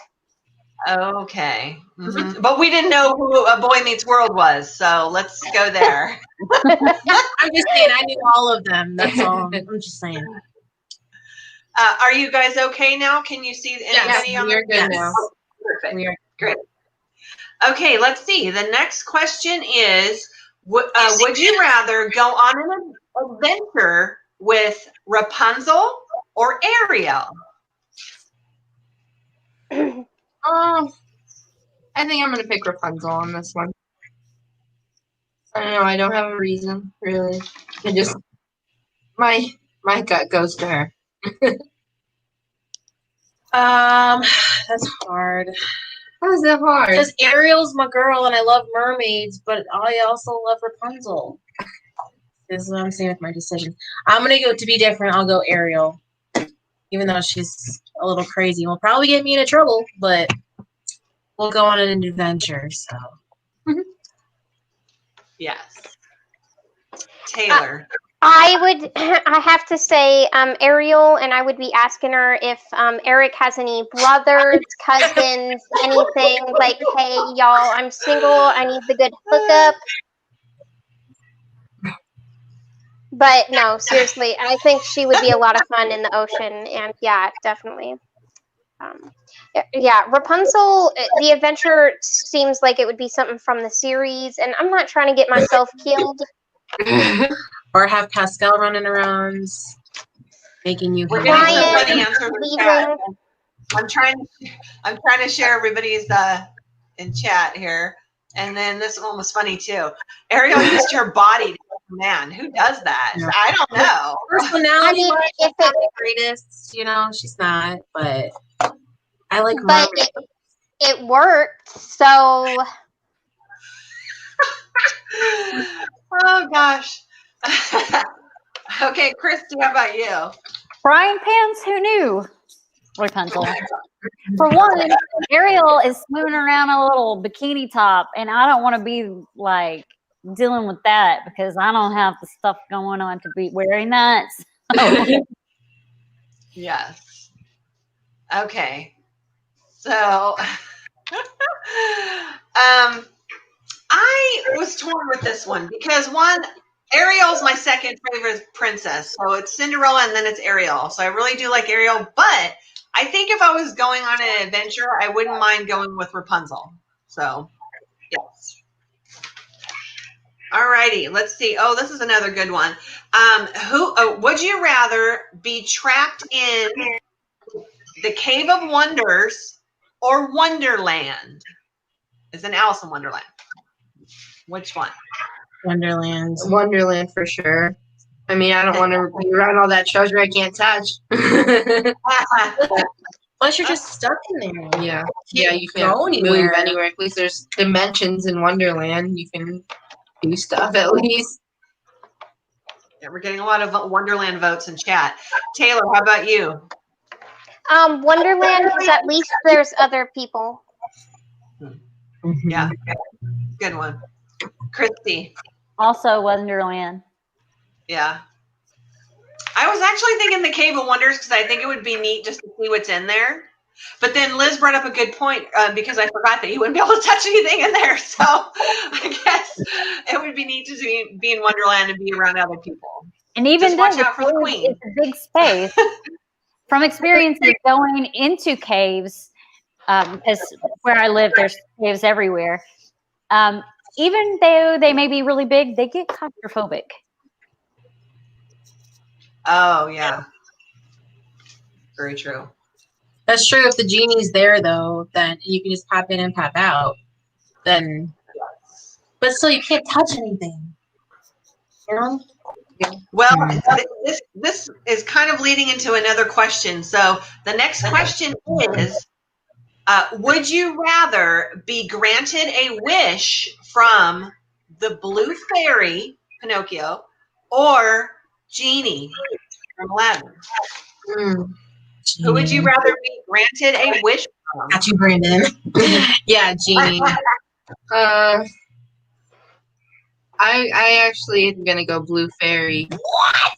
Okay. Mm-hmm. But we didn't know who A Boy Meets World was, so let's go there. I'm just saying, I knew all of them. That's all. I'm just saying. Are you guys okay now? Can you see anybody on we're good now. Oh, perfect. We are great. Okay, let's see. The next question is, would you rather go on an adventure with Rapunzel or Ariel? I think I'm gonna pick Rapunzel on this one. I don't know. I don't have a reason really. I just my gut goes to her. That's hard. How is that hard? Because Ariel's my girl, and I love mermaids, but I also love Rapunzel. This is what I'm saying with my decision. I'm gonna go to be different. I'll go Ariel, even though she's a little crazy. Will probably get me into trouble, but we'll go on an adventure. So. Yes. Taylor. I have to say Ariel, and I would be asking her if Eric has any brothers, cousins, anything like, hey, y'all, I'm single, I need the good hookup. But no, seriously, I think she would be a lot of fun in the ocean, and yeah, definitely. Yeah, Rapunzel, the adventure seems like it would be something from the series, and I'm not trying to get myself killed. Or have Pascal running around making you We're happy. getting some funny answers in chat. I'm trying to share everybody's in chat here. And then this one was funny too. Ariel used her body to help a man. Who does that? Yeah. I don't know. Personality, I mean, she's not the greatest, she's not, but I like But it worked, so oh gosh. Okay, Christy, how about you? Frying pans? Who knew? Rapunzel. For one, Ariel is swimming around a little bikini top, and I don't want to be like dealing with that because I don't have the stuff going on to be wearing that. So. Yes. Okay. So, I was torn with this one because one, Ariel's my second favorite princess. So it's Cinderella and then it's Ariel. So I really do like Ariel, but I think if I was going on an adventure, I wouldn't mind going with Rapunzel. So, yes. All righty, let's see. Oh, this is another good one. Would you rather be trapped in the Cave of Wonders or Wonderland? It's an Alice in Wonderland. Which one? Wonderland. Wonderland for sure. I mean, I don't want to be around all that treasure I can't touch. Plus, you're just stuck in there. Yeah, you can't go move anywhere. anywhere. At least there's dimensions in Wonderland. You can do stuff at least. Yeah, we're getting a lot of Wonderland votes in chat. Taylor, how about you? Wonderland, because at least there's other people. Yeah, good one. Christy. Also Wonderland. Yeah. I was actually thinking the Cave of Wonders because I think it would be neat just to see what's in there. But then Liz brought up a good point because I forgot that you wouldn't be able to touch anything in there. So I guess it would be neat to be in Wonderland and be around other people. And even just though watch out for the queen. It's a big space, from experiences going into caves, because where I live, there's caves everywhere. Even though they may be really big, they get claustrophobic. Oh, yeah. Very true. That's true. If the genie's there, though, then you can just pop in and pop out. Then, but still, you can't touch anything. You know? Well, this is kind of leading into another question. So the next question is, would you rather be granted a wish from the blue fairy, Pinocchio, or Genie from Aladdin? Who would you rather be granted a wish from? Got you, Brandon. Yeah, Genie. I actually am gonna go blue fairy. What?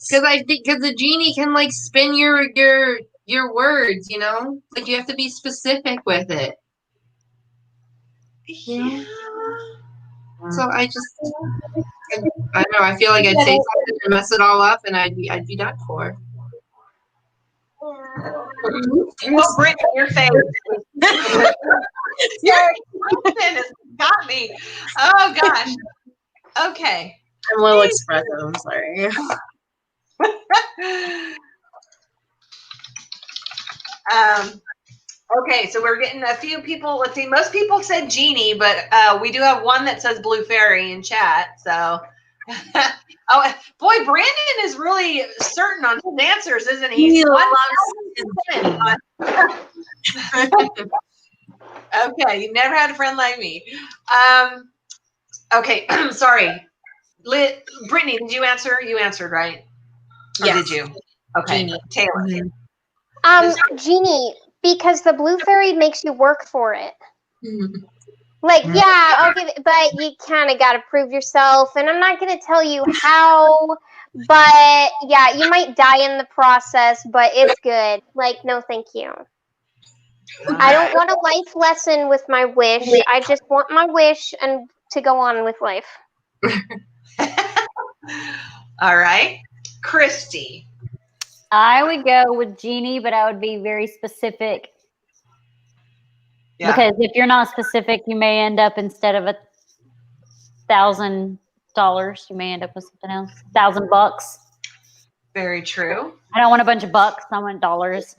Because the genie can like spin your words, you know? Like you have to be specific with it. Yeah. So I don't know. I feel like I'd say something and mess it all up, and I'd be done for. Well, Brittany, your face. Your question has got me. Oh gosh. Okay. I'm a little expressive. I'm sorry. Okay, so we're getting a few people. Let's see. Most people said Genie, but we do have one that says Blue Fairy in chat. So, oh boy, Brandon is really certain on his answers, isn't he? He loves Okay, you never had a friend like me. Okay, sorry. Brittany, did you answer? You answered, right? Or Yes. did you? Okay. Genie. Taylor. Genie, because the blue fairy makes you work for it. Like, yeah, I'll give it, but you kind of got to prove yourself, and I'm not going to tell you how, but yeah, you might die in the process, but it's good. Like, no, thank you. I don't want a life lesson with my wish. I just want my wish and to go on with life. All right. Christy. I would go with Genie, but I would be very specific. Yeah. Because if you're not specific, you may end up instead of $1,000, you may end up with something else. $1,000. Very true. I don't want a bunch of bucks. I want dollars.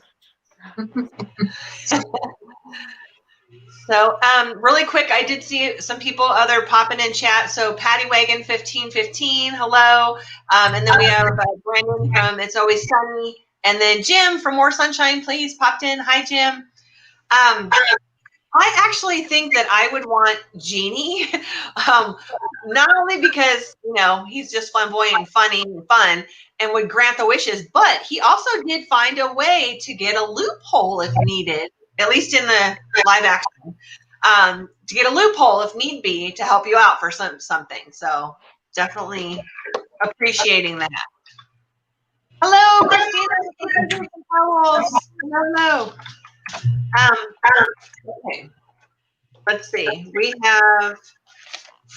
So, really quick, I did see some people other popping in chat. So, Patty Wagon 1515, hello. And then we have Brandon from It's Always Sunny. And then Jim from More Sunshine, please, popped in. Hi, Jim. I actually think that I would want Genie, not only because, he's just flamboyant and funny and fun and would grant the wishes, but he also did find a way to get a loophole if needed, at least in the live action, to get a loophole if need be to help you out for something. So definitely appreciating that. Hello, Christina. Hello. Okay. Let's see. We have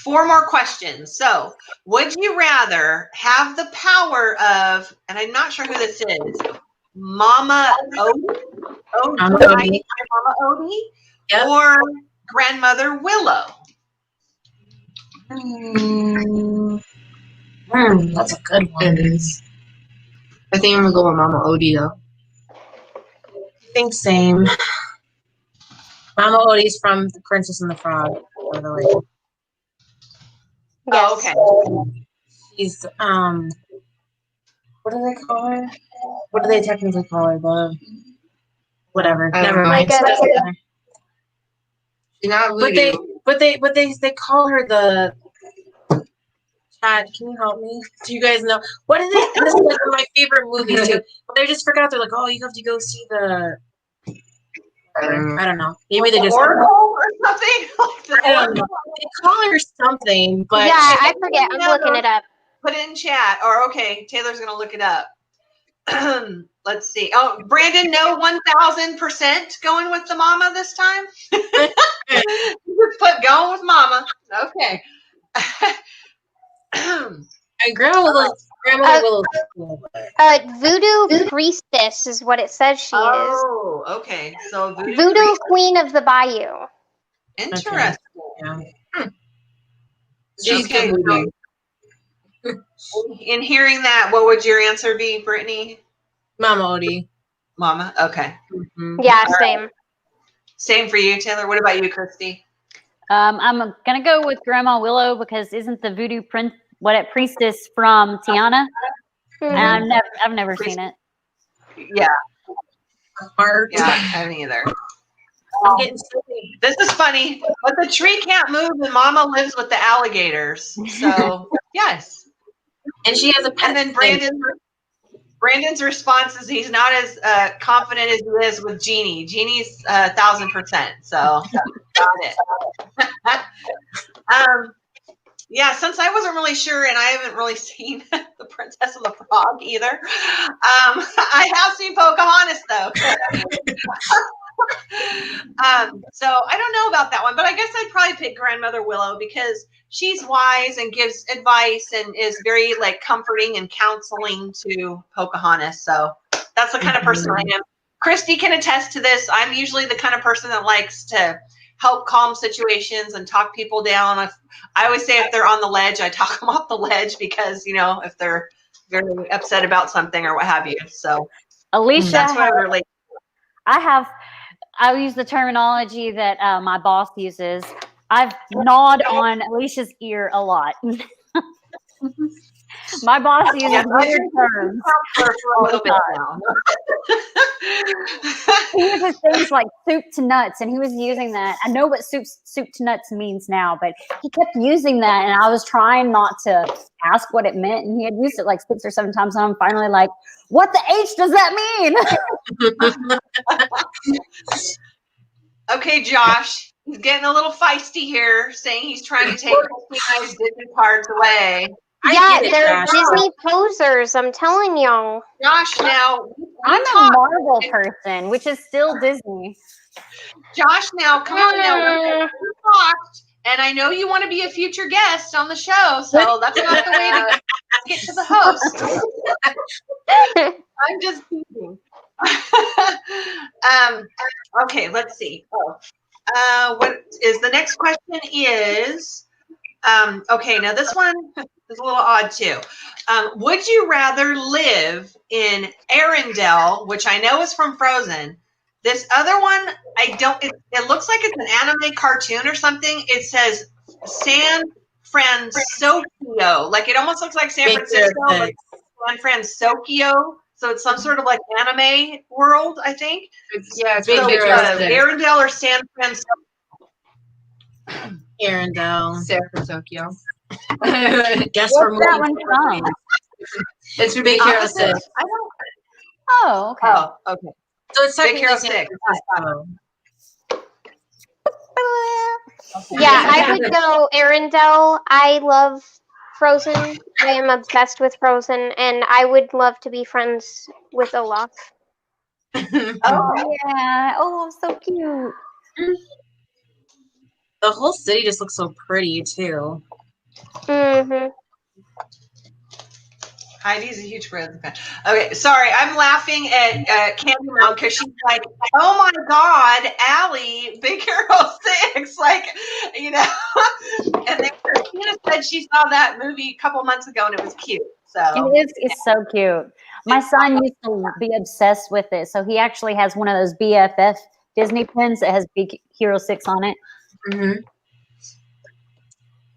4 more questions. So, would you rather have the power of, and I'm not sure who this is, Mama Odie? Mama Odie. Mama Odie? Yep. Or Grandmother Willow? That's a good one. It is. I think I'm gonna go with Mama Odie though. I think same. Mama Odie's from The Princess and the Frog, by the way. Yes. Oh, okay. She's what do they call her? What do they technically call her? The whatever. Never mind. She's not voodoo. But they call her the Chad. Can you help me? Do you guys know what is it? And this is like one of my favorite movies too. But they just forgot. They're like, oh, you have to go see the. I don't know. Maybe they just Oracle or something. I don't know. They call her something, but Yeah, I forget. I'm looking it up. Put it in chat. Or okay, Taylor's gonna look it up. Let's see. Oh, Brandon, no, 1,000% going with the mama this time. Just put going with mama. Okay. and Grandmother Willow's cool. Voodoo priestess is what it says she is. Oh, okay. So Voodoo queen of the bayou. Interesting. Okay. Hmm. She's Okay, good voodoo. In hearing that, what would your answer be, Brittany? Mama Odie. Mama? Okay. Mm-hmm. Yeah, All same. right. Same for you, Taylor. What about you, Christy? I'm gonna go with Grandma Willow because isn't the voodoo priestess from Tiana? Mhm. And I've never seen it. Yeah. Heart. Yeah, I haven't either. I'm getting silly. This is funny, but the tree can't move and Mama lives with the alligators. So, yes. And she has a pet. And then Brandon's response is he's not as confident as he is with Genie. Genie's 1,000%. So, got it. Yeah, since I wasn't really sure and I haven't really seen The Princess and the Frog either, I have seen Pocahontas though. So I don't know about that one, but I guess I'd probably pick Grandmother Willow because she's wise and gives advice and is very like comforting and counseling to Pocahontas. So that's the kind of person I am. Christy can attest to this. I'm usually the kind of person that likes to help calm situations and talk people down. I always say if they're on the ledge, I talk them off the ledge because, if they're very upset about something or what have you. So Alicia, that's what I relate. I'll use the terminology that my boss uses. I've gnawed on Alicia's ear a lot. My boss uses weird terms. For a little bit now. He uses things like soup to nuts, and he was using that. I know what soup to nuts means now, but he kept using that, and I was trying not to ask what it meant, and he had used it like 6 or 7 times, and I'm finally like, what the H does that mean? Okay, Josh, he's getting a little feisty here, saying he's trying to take Christina's Disney cards away. Yeah, they're Disney posers. I'm telling y'all. Josh, now I'm a Marvel person, which is still Disney. Josh, now come on now. We talked, and I know you want to be a future guest on the show, so that's not the way to get to the host. I'm just teasing. Okay, let's see. What is the next question is, okay, now this one is a little odd too. Would you rather live in Arendelle, which I know is from Frozen? This other one, it looks like it's an anime cartoon or something. It says San Francisco. Like it almost looks like San Francisco, but San Francisco. So it's some sort of like anime world, I think. It's So Big Hero 6. Arendelle or San Francisco. Arendelle. San Francisco. Guess What's we're that moving one from? It's for Big Hero 6. I don't. Oh, okay. Oh, okay. So it's Big Hero technically San 6. Francisco. Yeah, I would go Arendelle. I love Frozen. I am obsessed with Frozen, and I would love to be friends with Olaf. Oh, Yeah. Oh, so cute. The whole city just looks so pretty too. Mm-hmm. Heidi's a huge Frozen fan. Okay, sorry, I'm laughing at Candy Mom because she's like, "Oh my God, Allie, Big Hero 6!" Like, you know. And then Christina said she saw that movie a couple months ago and it was cute. So It's so cute. My son used to be obsessed with it, so he actually has one of those BFF Disney pins that has Big Hero 6 on it. Mm-hmm.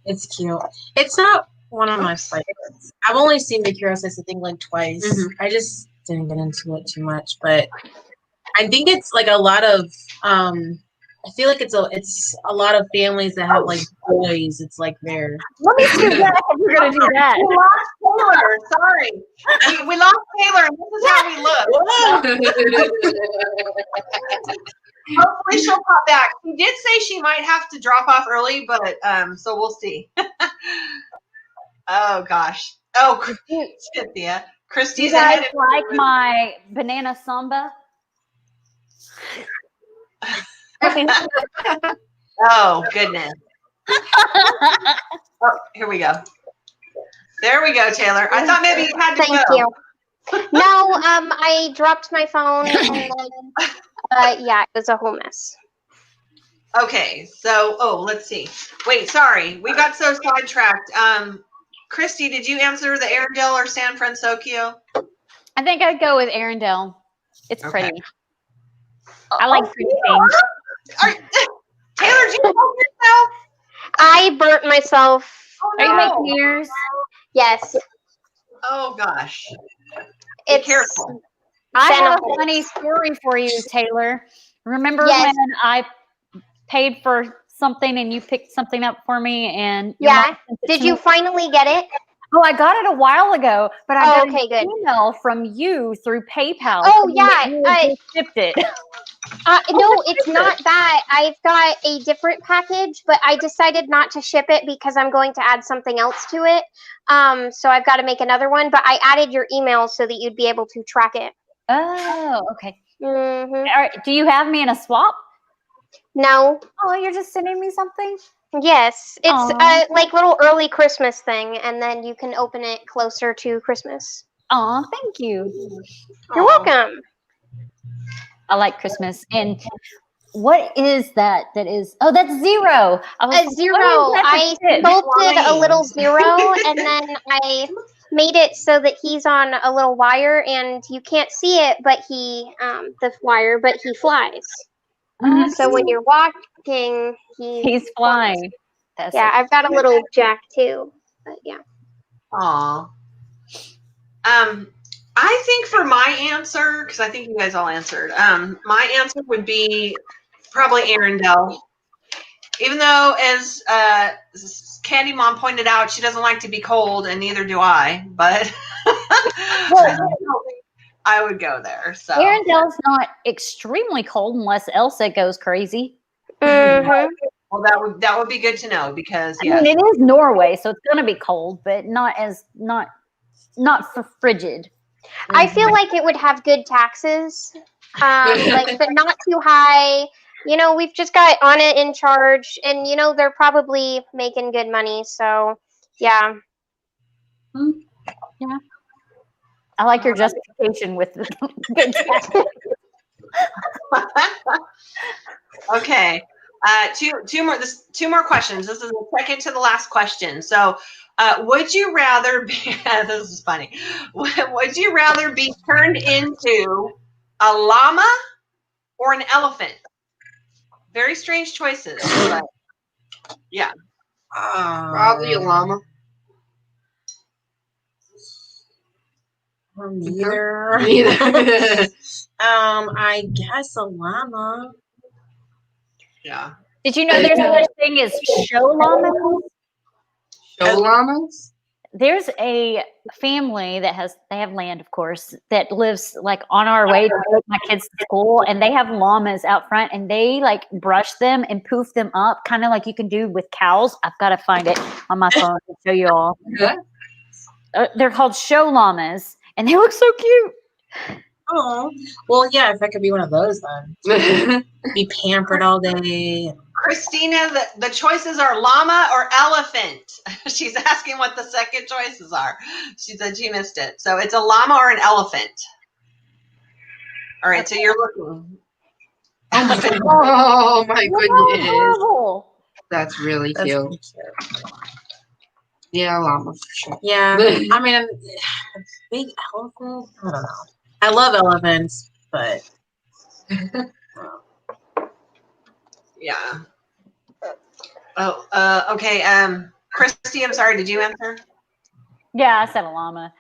It's cute. It's not one of my favorites. I've only seen Big Hero 6, I think, like twice. Mm-hmm. I just didn't get into it too much, but I think it's like a lot of. I feel like it's a lot of families that have like boys. It's like their. Let me see that if we're gonna do that. we lost Taylor. Sorry, we lost Taylor, and this is how we look. Hopefully she'll pop back. She did say she might have to drop off early, but so we'll see. Oh gosh. Oh, Cynthia. Do Christy's you guys ahead. like my banana samba? Oh goodness. Oh, here we go. There we go, Taylor. I thought maybe you had to Thank go. you. No, I dropped my phone, and then, yeah, it was a whole mess. Okay, so let's see. Wait, sorry, we got so sidetracked. Christy, did you answer the Arendelle or San Francisco? I think I'd go with Arendelle. It's Okay. pretty. I like pretty things. Taylor, did you help yourself? I burnt myself. Oh, Are you no. making ears? Yes, Oh gosh. Be it's careful. I have a Benefits. funny story for you, Taylor. Remember Yes. when I paid for something and you picked something up for me and your Yeah. mom sent it Did to you me? finally get it? Oh, I got it a while ago, but I Oh, got okay, an good. email from you through PayPal. Oh, saying that yeah, you had just shipped it. No, it's not that. I've got a different package, but I decided not to ship it because I'm going to add something else to it. So I've got to make another one, but I added your email so that you'd be able to track it. Oh, okay. Mm-hmm. All right. Do you have me in a swap? No. Oh, you're just sending me something? Yes, it's Aw. like little early Christmas thing, and then you can open it closer to Christmas. Oh, thank you. You're welcome. I like Christmas. And what is that? That is, oh, that's zero. I was A like, zero. what is that I that fits? sculpted a Flying. little zero, and then I made it so that he's on a little wire, and you can't see it, but the wire, but he flies. Mhm. So when you're walking, He's flying. That's Yeah, I've got a little jack too. But yeah. Aw. I think for my answer, because I think you guys all answered, my answer would be probably Arendelle. Even though, as Candy Mom pointed out, she doesn't like to be cold, and neither do I. But I would go there. So Arendelle's not extremely cold unless Elsa goes crazy. Mm-hmm. well, that would be good to know because I mean, it is Norway, so it's going to be cold, but not for frigid. I feel like it would have good taxes, but not too high. We've just got Anna in charge, and they're probably making good money. So, yeah. Yeah. I like your justification with the good taxes. Okay. Two more questions. This is the second to the last question. So, would you rather be? This is funny. Would you rather be turned into a llama or an elephant? Very strange choices, but yeah. Probably a llama. Neither. Neither. I guess a llama. Yeah. Did you know there's such thing as show llamas? Show llamas? There's a family that they have land, of course, that lives like on our way to take my kids to school, and they have llamas out front, and they like brush them and poof them up, kind of like you can do with cows. I've got to find it on my phone to show you all. Yeah. They're called show llamas, and they look so cute. Oh, well, yeah. If I could be one of those, then be pampered all day. Christina, the choices are llama or elephant. She's asking what the second choices are. She said she missed it. So it's a llama or an elephant. All right, so you're looking. Oh my goodness. Adorable. That's really That's cute. pretty cute. Yeah, llama for sure. Yeah, I mean, a big elephant. I don't know. I love elephants, but Yeah. Oh, okay. Christy, I'm sorry. Did you answer? Yeah, I said a llama.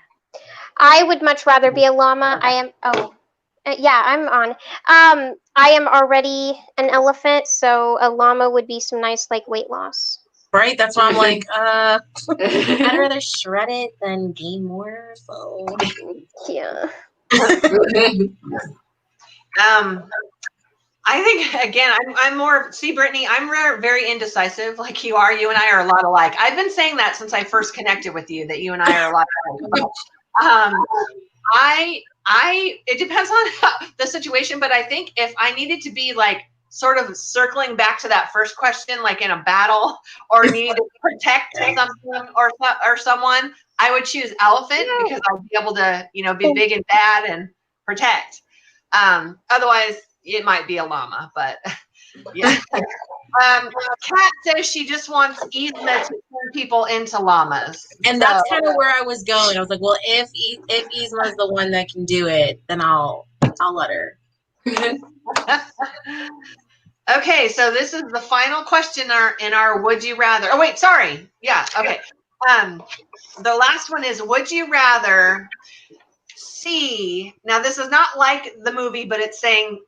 I would much rather be a llama. I am. Oh, yeah, I'm on. I am already an elephant, so a llama would be some nice like weight loss. right. That's why I'm like, I'd rather shred it than gain more. So Yeah. I think again, I'm more. See, Brittany, I'm very indecisive, like you are. You and I are a lot alike. I've been saying that since I first connected with you, that you and I are a lot alike. It depends on the situation, but I think if I needed to be like sort of circling back to that first question, like in a battle or needed to protect something or someone, I would choose elephant because I'd be able to, be big and bad and protect. Otherwise, it might be a llama, but yeah. Kat says she just wants Yzma to turn people into llamas. and that's kind of where I was going. I was like, well, if Yzma's the one that can do it, then I'll let her. Okay, so this is the final question in our would you rather. Oh wait, sorry. Yeah, okay. The last one is would you rather see, now this is not like the movie, but it's saying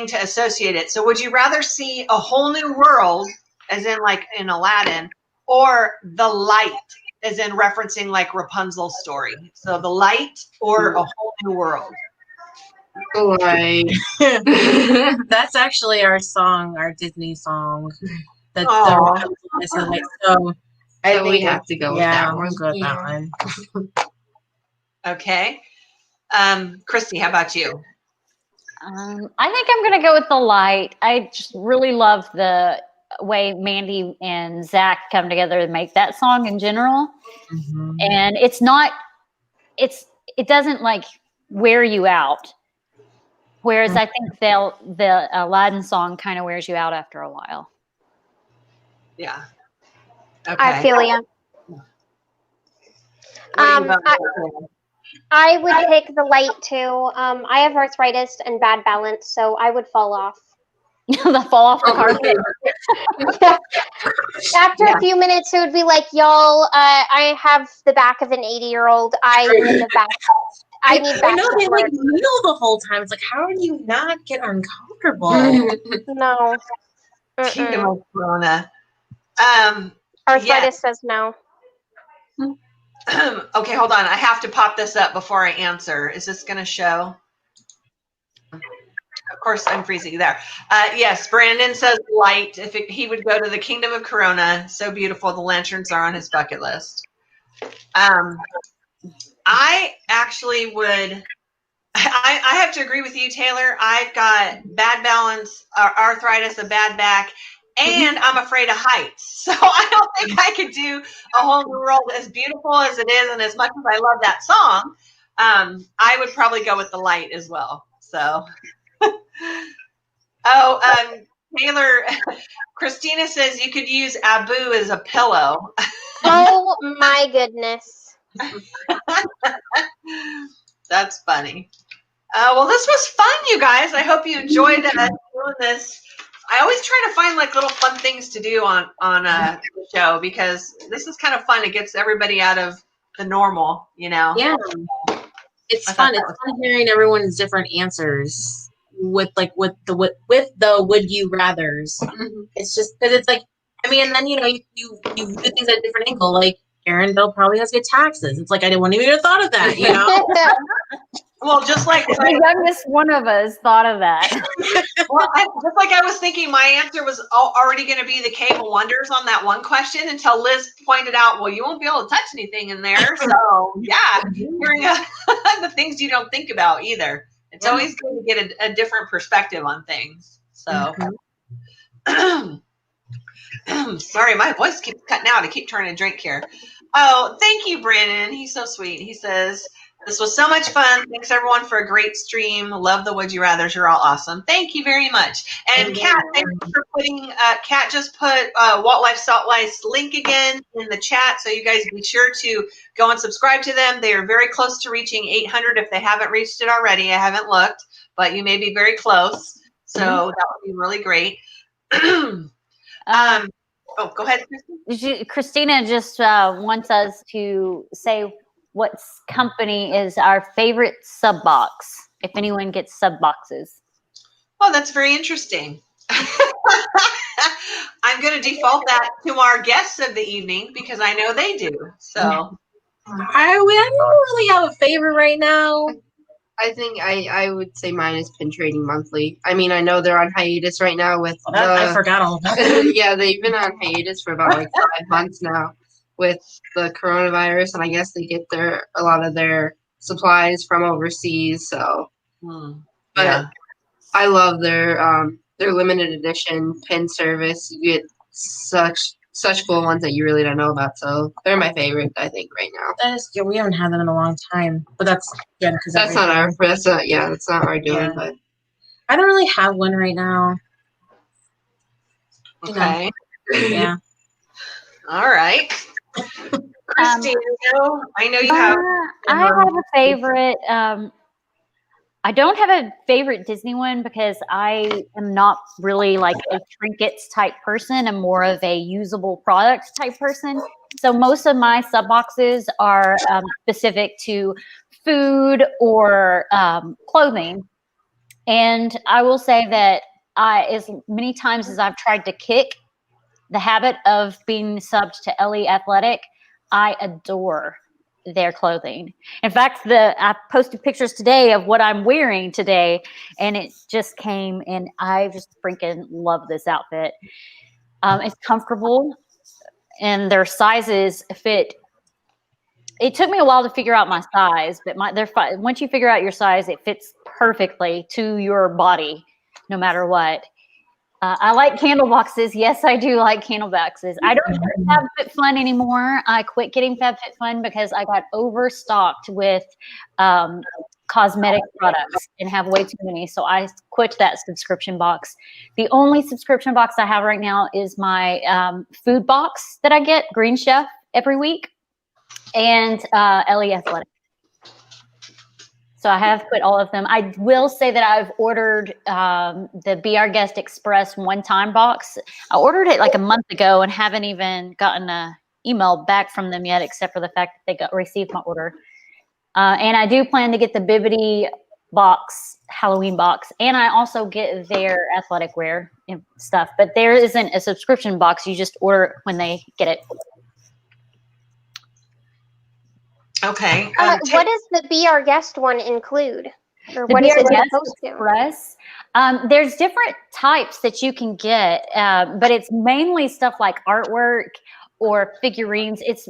to associate it. So would you rather see a whole new world, as in like in Aladdin, or the light, as in referencing like Rapunzel's story? So the light or a whole new world? Like, That's actually our song, our Disney song. That's Aw. so I think we have to go with yeah, that one. we'll go with that one. Okay. Christy, how about you? I think I'm going to go with the light. I just really love the way Mandy and Zach come together to make that song in general. Mm-hmm. And it doesn't like wear you out. Whereas I think the Aladdin song kind of wears you out after a while. Yeah. Okay. I feel you. What do you vote for? I would pick the light too. I have arthritis and bad balance, so I would fall off. The fall off the carpet. After a few minutes, it would be like, y'all, I have the back of an 80-year-old. I need the back. I need back I know they like support. kneel the whole time. It's like, how do you not get uncomfortable? No. Kingdom of Corona. Arthritis says no. Okay, hold on. I have to pop this up before I answer. Is this going to show? Of course, I'm freezing there. Yes, Brandon says light. If he would go to the Kingdom of Corona, so beautiful. The lanterns are on his bucket list. I actually would. I have to agree with you, Taylor. I've got bad balance, arthritis, a bad back, and I'm afraid of heights. So I don't think I could do a whole new world as beautiful as it is, and as much as I love that song, I would probably go with the light as well. So, Taylor, Christina says you could use Abu as a pillow. Oh my goodness. That's funny. Well, this was fun, you guys. I hope you enjoyed doing this. I always try to find like little fun things to do on the show because this is kind of fun. It gets everybody out of the normal, Yeah. It's fun. It's fun hearing everyone's different answers with the would you rather's. It's just because it's like, I mean, and then you do things at a different angle. Like Arendelle probably has good taxes. It's like I wouldn't even have thought of that, you know. Well, just like the youngest one of us thought of that. Just like I was thinking, my answer was already going to be the Cave of Wonders on that one question until Liz pointed out, well, you won't be able to touch anything in there. So yeah, hearing the things you don't think about either. It's always good to get a different perspective on things. So, sorry, my voice keeps cutting out. I keep trying to drink here. Oh, thank you, Brandon. He's so sweet. He says, this was so much fun. Thanks, everyone, for a great stream. Love the Would You Rathers. You're all awesome. Thank you very much. And Kat, thank you for putting, Kat just put WaltLifeSaltLife's link again in the chat. So you guys be sure to go and subscribe to them. They are very close to reaching 800 if they haven't reached it already. I haven't looked, but you may be very close. So that would be really great. Oh, go ahead, Christy. Christina just wants us to say what company is our favorite sub box, if anyone gets sub boxes. Oh, that's very interesting. I'm going to default that to our guests of the evening because I know they do. So I don't really have a favorite right now. I think I would say mine is Pin Trading Monthly. I mean, I know they're on hiatus right now with I forgot all that. yeah, they've been on hiatus for about like 5 months now with the coronavirus, and I guess they get a lot of their supplies from overseas. So, but I love their limited edition pin service. You get such cool ones that you really don't know about. So they're my favorite, I think, right now. We haven't had them in a long time, but that's good because that's not our doing. But I don't really have one right now. Okay. Yeah. All right. Christine, I know you have. I have a favorite. I don't have a favorite Disney one because I am not really like a trinkets type person. I'm more of a usable product type person. So most of my sub boxes are specific to food or clothing. And I will say that as many times as I've tried to kick the habit of being subbed to LE Athletic, I adore their clothing. In fact, I posted pictures today of what I'm wearing today, and it just came, and I just freaking love this outfit. It's comfortable, and their sizes fit. It took me a while to figure out my size, but once you figure out your size, it fits perfectly to your body, no matter what. I like candle boxes. Yes, I do like candle boxes. I don't get FabFitFun anymore. I quit getting FabFitFun because I got overstocked with cosmetic products and have way too many. So I quit that subscription box. The only subscription box I have right now is my food box that I get, Green Chef, every week, and LE Athletic. So I have put all of them. I will say that I've ordered the Be Our Guest Express one-time box. I ordered it like a month ago and haven't even gotten an email back from them yet, except for the fact that they received my order. And I do plan to get the Bibbidi box, Halloween box, and I also get their athletic wear and stuff. But there isn't a subscription box. You just order it when they get it. Okay. What does the Be Our Guest one include? Or what is it supposed to? Express. There's different types that you can get, but it's mainly stuff like artwork or figurines. It's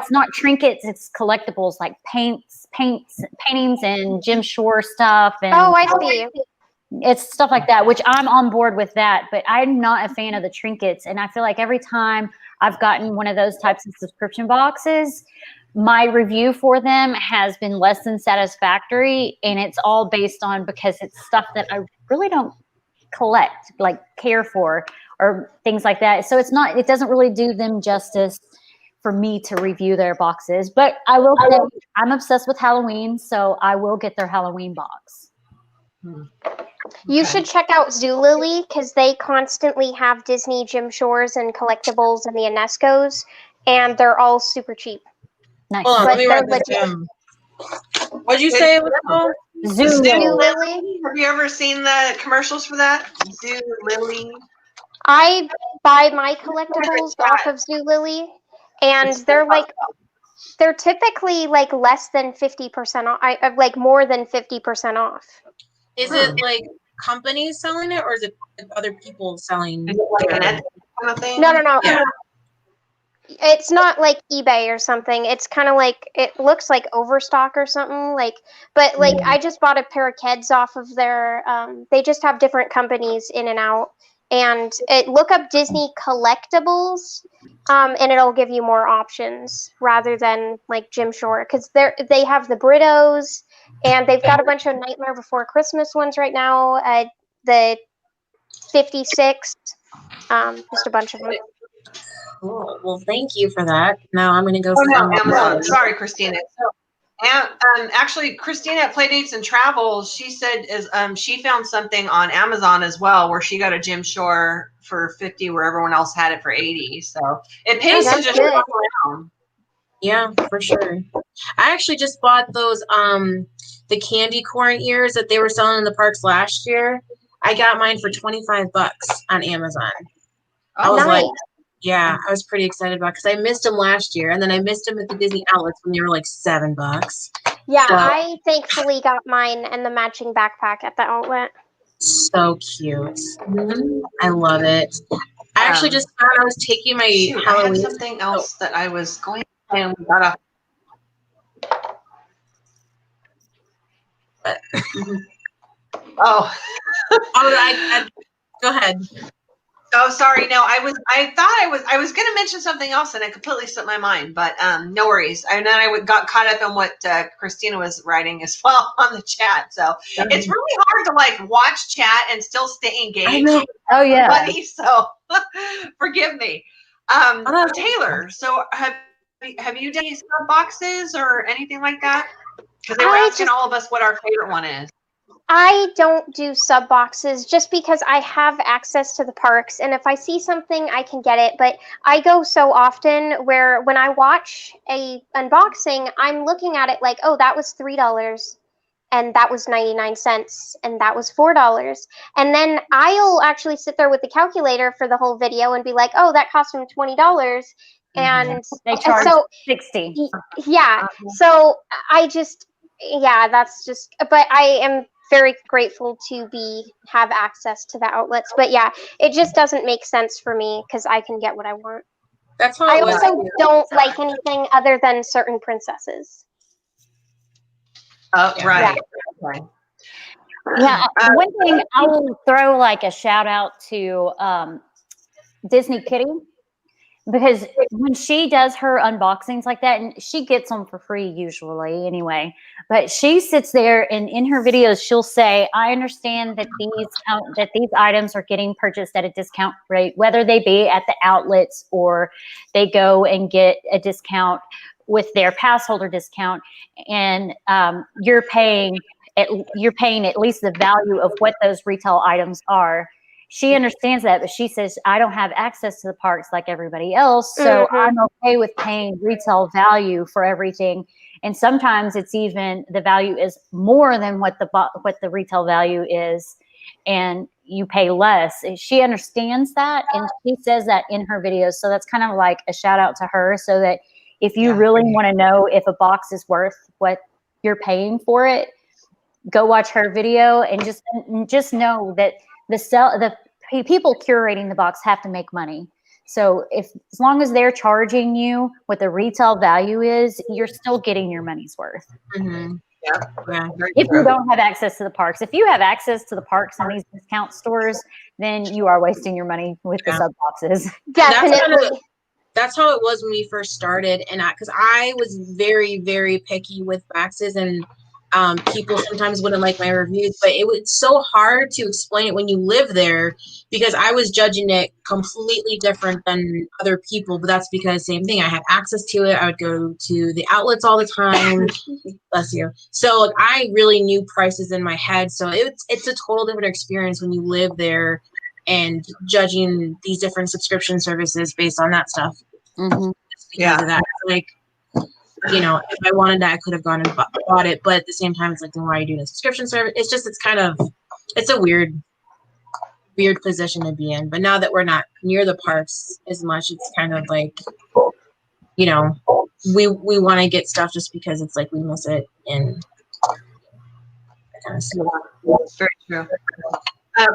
not trinkets, it's collectibles like paintings and Jim Shore stuff. And oh, I see. It's stuff like that, which I'm on board with that, but I'm not a fan of the trinkets. And I feel like every time I've gotten one of those types of subscription boxes, my review for them has been less than satisfactory, and it's all based on because it's stuff that I really don't collect, like care for, or things like that. So it doesn't really do them justice for me to review their boxes. But I will say I'm obsessed with Halloween, so I will get their Halloween box. You should check out Zulily because they constantly have Disney Jim Shores and collectibles and the Unescos, and they're all super cheap. Nice. Hold on, But let me write they're this down. What'd you say it was called? Zulily. Have you ever seen the commercials for that? Zulily. I buy my collectibles off of Zulily, and they're typically like less than 50% off. Like more than 50% off. Is it like companies selling it, or is it other people selling? Is it like an Etsy kind of thing? No. Yeah. It's not like eBay or something. It's kind of like, it looks like Overstock or something. But I just bought a pair of Keds off of their. They just have different companies in and out. And look up Disney collectibles, and it'll give you more options rather than like Jim Shore, because they have the Britos, and they've got a bunch of Nightmare Before Christmas ones right now. The 56, just a bunch of them. Cool. Well, thank you for that. Now I'm going to go. Amazon. Sorry, Christina. Actually, Christina at Playdates and Travels, she said she found something on Amazon as well, where she got a Jim Shore for 50, where everyone else had it for 80. So it pays to just shop around. Yeah, for sure. I actually just bought those the candy corn ears that they were selling in the parks last year. I got mine for $25 on Amazon. I was like, yeah, I was pretty excited about it because I missed them last year, and then I missed them at the Disney outlets when they were like $7. Yeah, so, I thankfully got mine and the matching backpack at the outlet. So cute. I love it. I actually just thought I was taking my Halloween. I had something else that I was going to say, and we got Go ahead. Oh, sorry. No, I was going to mention something else, and it completely slipped my mind. But no worries. And then I got caught up in what Christina was writing as well on the chat. So it's really hard to like watch chat and still stay engaged. Oh yeah. Buddy, so forgive me, Taylor. So have you done any sub boxes or anything like that? Because they were asking all of us what our favorite one is. I don't do sub boxes just because I have access to the parks, and if I see something, I can get it. But I go so often where when I watch a unboxing, I'm looking at it like, oh, that was $3, and that was 99 cents, and that was $4. And then I'll actually sit there with the calculator for the whole video and be like, oh, that cost them $20. And they charge $60. Yeah. So that's just, but I am very grateful to have access to the outlets. But yeah, it just doesn't make sense for me because I can get what I want. That's how I also don't like anything other than certain princesses. Oh, right. Yeah. One thing I will throw like a shout out to Disney Kitty, because when she does her unboxings like that, and she gets them for free usually anyway, but she sits there and in her videos she'll say, I understand that these items are getting purchased at a discount rate, whether they be at the outlets or they go and get a discount with their pass holder discount, and you're paying at least the value of what those retail items are. She understands that, but she says, I don't have access to the parks like everybody else, so I'm okay with paying retail value for everything. And sometimes it's even the value is more than what the retail value is, and you pay less. She understands that, and she says that in her videos. So that's kind of like a shout out to her, so that if you really want to know if a box is worth what you're paying for it, go watch her video and just know that the people curating the box have to make money. So as long as they're charging you what the retail value is, you're still getting your money's worth. Mm-hmm. Yeah. If you don't have access to the parks. If you have access to the parks and these discount stores, then you are wasting your money with the sub boxes. Definitely. That's how it was when we first started, and because I was very, very picky with boxes, and people sometimes wouldn't like my reviews, but it was so hard to explain it when you live there, because I was judging it completely different than other people. But that's because same thing, I had access to it. I would go to the outlets all the time. Bless you. So like, I really knew prices in my head. So it's a total different experience when you live there and judging these different subscription services based on that stuff. Mm-hmm. Because of that, like, you know, if I wanted that, I could have gone and bought it. But at the same time, it's like, then why are you doing a subscription service? It's a weird position to be in. But now that we're not near the parks as much, it's kind of like, you know, we want to get stuff just because it's like we miss it and that kind of stuff. That's very true.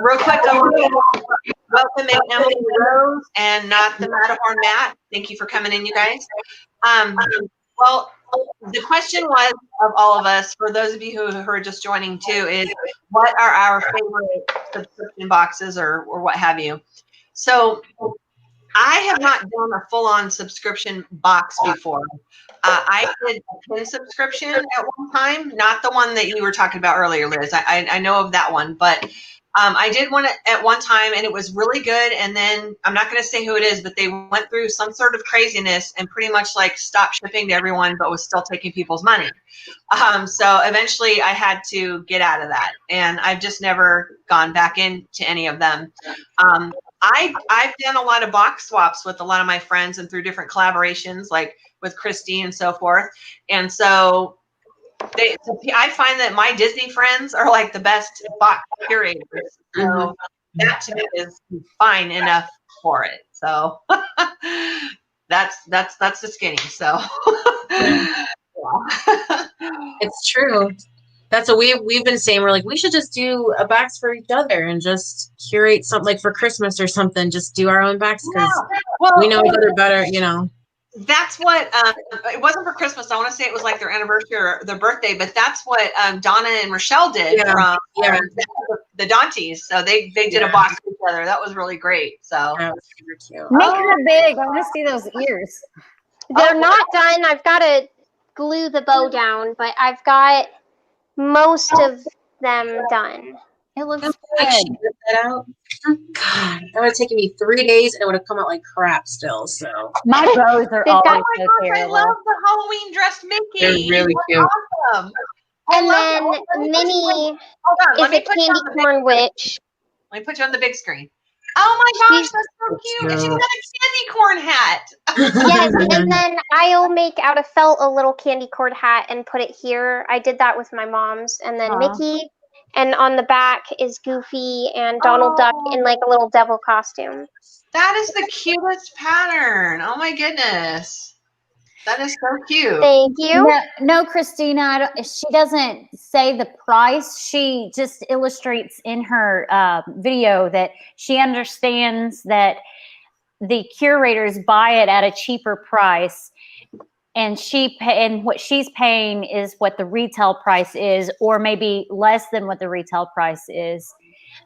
Real quick, I want to welcome Emily Rose and not the Matterhorn Matt. Thank you for coming in, you guys. Well, the question was of all of us, for those of you who are just joining too, is what are our favorite subscription boxes or what have you? So I have not done a full-on subscription box before. I did a pin subscription at one time, not the one that you were talking about earlier, Liz. I know of that one, but I did one at one time, and it was really good. And then I'm not going to say who it is, but they went through some sort of craziness and pretty much like stopped shipping to everyone, but was still taking people's money. So eventually I had to get out of that, and I've just never gone back into any of them. I've done a lot of box swaps with a lot of my friends and through different collaborations, like with Christy and so forth. And so I find that my Disney friends are like the best box curators. So that to me is fine enough for it. So that's the skinny. So It's true. That's what we've been saying. We're like, we should just do a box for each other and just curate something like for Christmas or something. Just do our own box because we know each other better, you know. That's what it wasn't for Christmas. I want to say it was like their anniversary or their birthday, but that's what Donna and Rochelle did from the Dantes. So they did a box together. That was really great. So that was super cute. Make her big. I want to see those ears. They're not done. I've got to glue the bow down, but I've got most of them done. It looks Like good. she ripped that out. God, that would have taken me 3 days and it would have come out like crap still. So My bows are They've always got- oh my so gosh, I terrible. love the Halloween dressed Mickey. They're really cute. Awesome. And I love then it. Minnie Hold on, let is me a put you candy on the big corn screen. witch. Let me put you on the big screen. Oh my gosh, She's- that's so cute. And she's got a candy corn hat. Yes, and then I'll make out of felt a little candy corn hat and put it here. I did that with my mom's. And then Aw. Mickey, and on the back is Goofy and Donald Duck in like a little devil costume. That is the cutest pattern. Oh my goodness. That is so cute. Thank you. No, Christina, she doesn't say the price. She just illustrates in her video that she understands that the curators buy it at a cheaper price, and and what she's paying is what the retail price is, or maybe less than what the retail price is.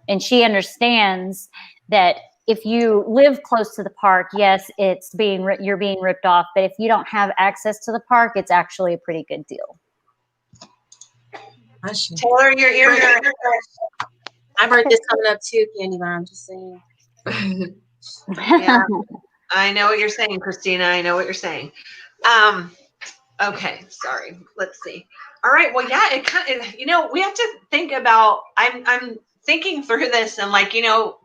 And she understands that if you live close to the park, yes, you're being ripped off. But if you don't have access to the park, it's actually a pretty good deal. Taylor, your ears are. my birthday's coming up too, Candy Bar. I'm just saying. Yeah, I know what you're saying, Christina. I know what you're saying. Okay, sorry. Let's see. All right. Well, yeah, it kind of, we have to think about. I'm thinking through this, and like,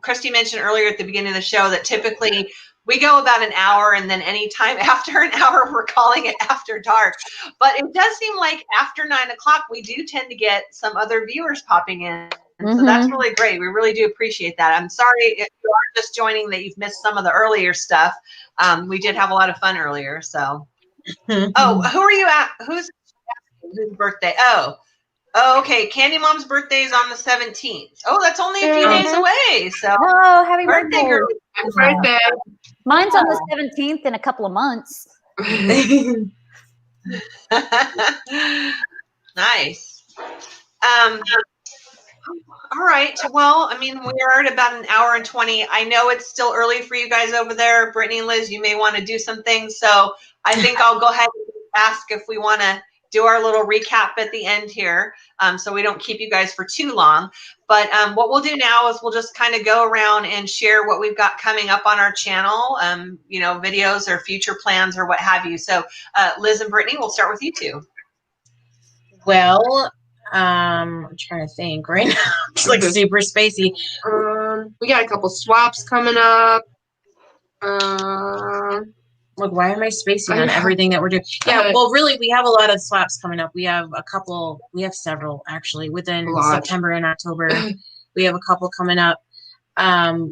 Christy mentioned earlier at the beginning of the show that typically we go about an hour, and then anytime after an hour, we're calling it after dark. But it does seem like after 9 o'clock, we do tend to get some other viewers popping in. And so that's really great. We really do appreciate that. I'm sorry if you are just joining that you've missed some of the earlier stuff. We did have a lot of fun earlier. So, oh, who are you at? Whose birthday? Oh, okay. Candy Mom's birthday is on the 17th. Oh, that's only a few days away. So, Oh, happy birthday, girl. Happy birthday. Mine's on the 17th in a couple of months. Nice. All right. Well, I mean, we are at about an hour and 20. I know it's still early for you guys over there. Brittany and Liz, you may want to do some things. So I think I'll go ahead and ask if we want to do our little recap at the end here, so we don't keep you guys for too long. But what we'll do now is we'll just kind of go around and share what we've got coming up on our channel, videos or future plans or what have you. So Liz and Brittany, we'll start with you two. Well, I'm trying to think right now. It's like super spacey. We got a couple swaps coming up. Look, why am I spacing on know. everything that we're doing? Yeah, well, really, we have a lot of swaps coming up. We have several actually within September and October. We have a couple coming up.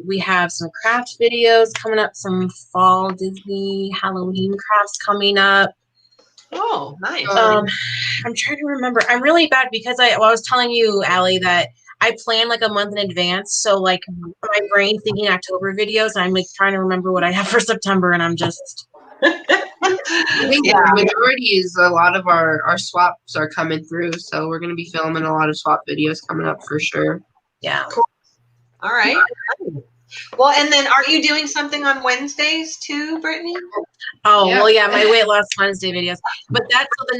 We have some craft videos coming up, some fall Disney Halloween crafts coming up. Oh, nice. I'm trying to remember. I'm really bad because I was telling you, Allie, that I plan like a month in advance. So like my brain thinking October videos, I'm like trying to remember what I have for September, and I'm just. I think the majority is a lot of our swaps are coming through, so we're going to be filming a lot of swap videos coming up for sure. Yeah. Cool. All right. Well, and then aren't you doing something on Wednesdays too, Brittany? Oh, yeah. Well, yeah, my weight loss Wednesday videos. But the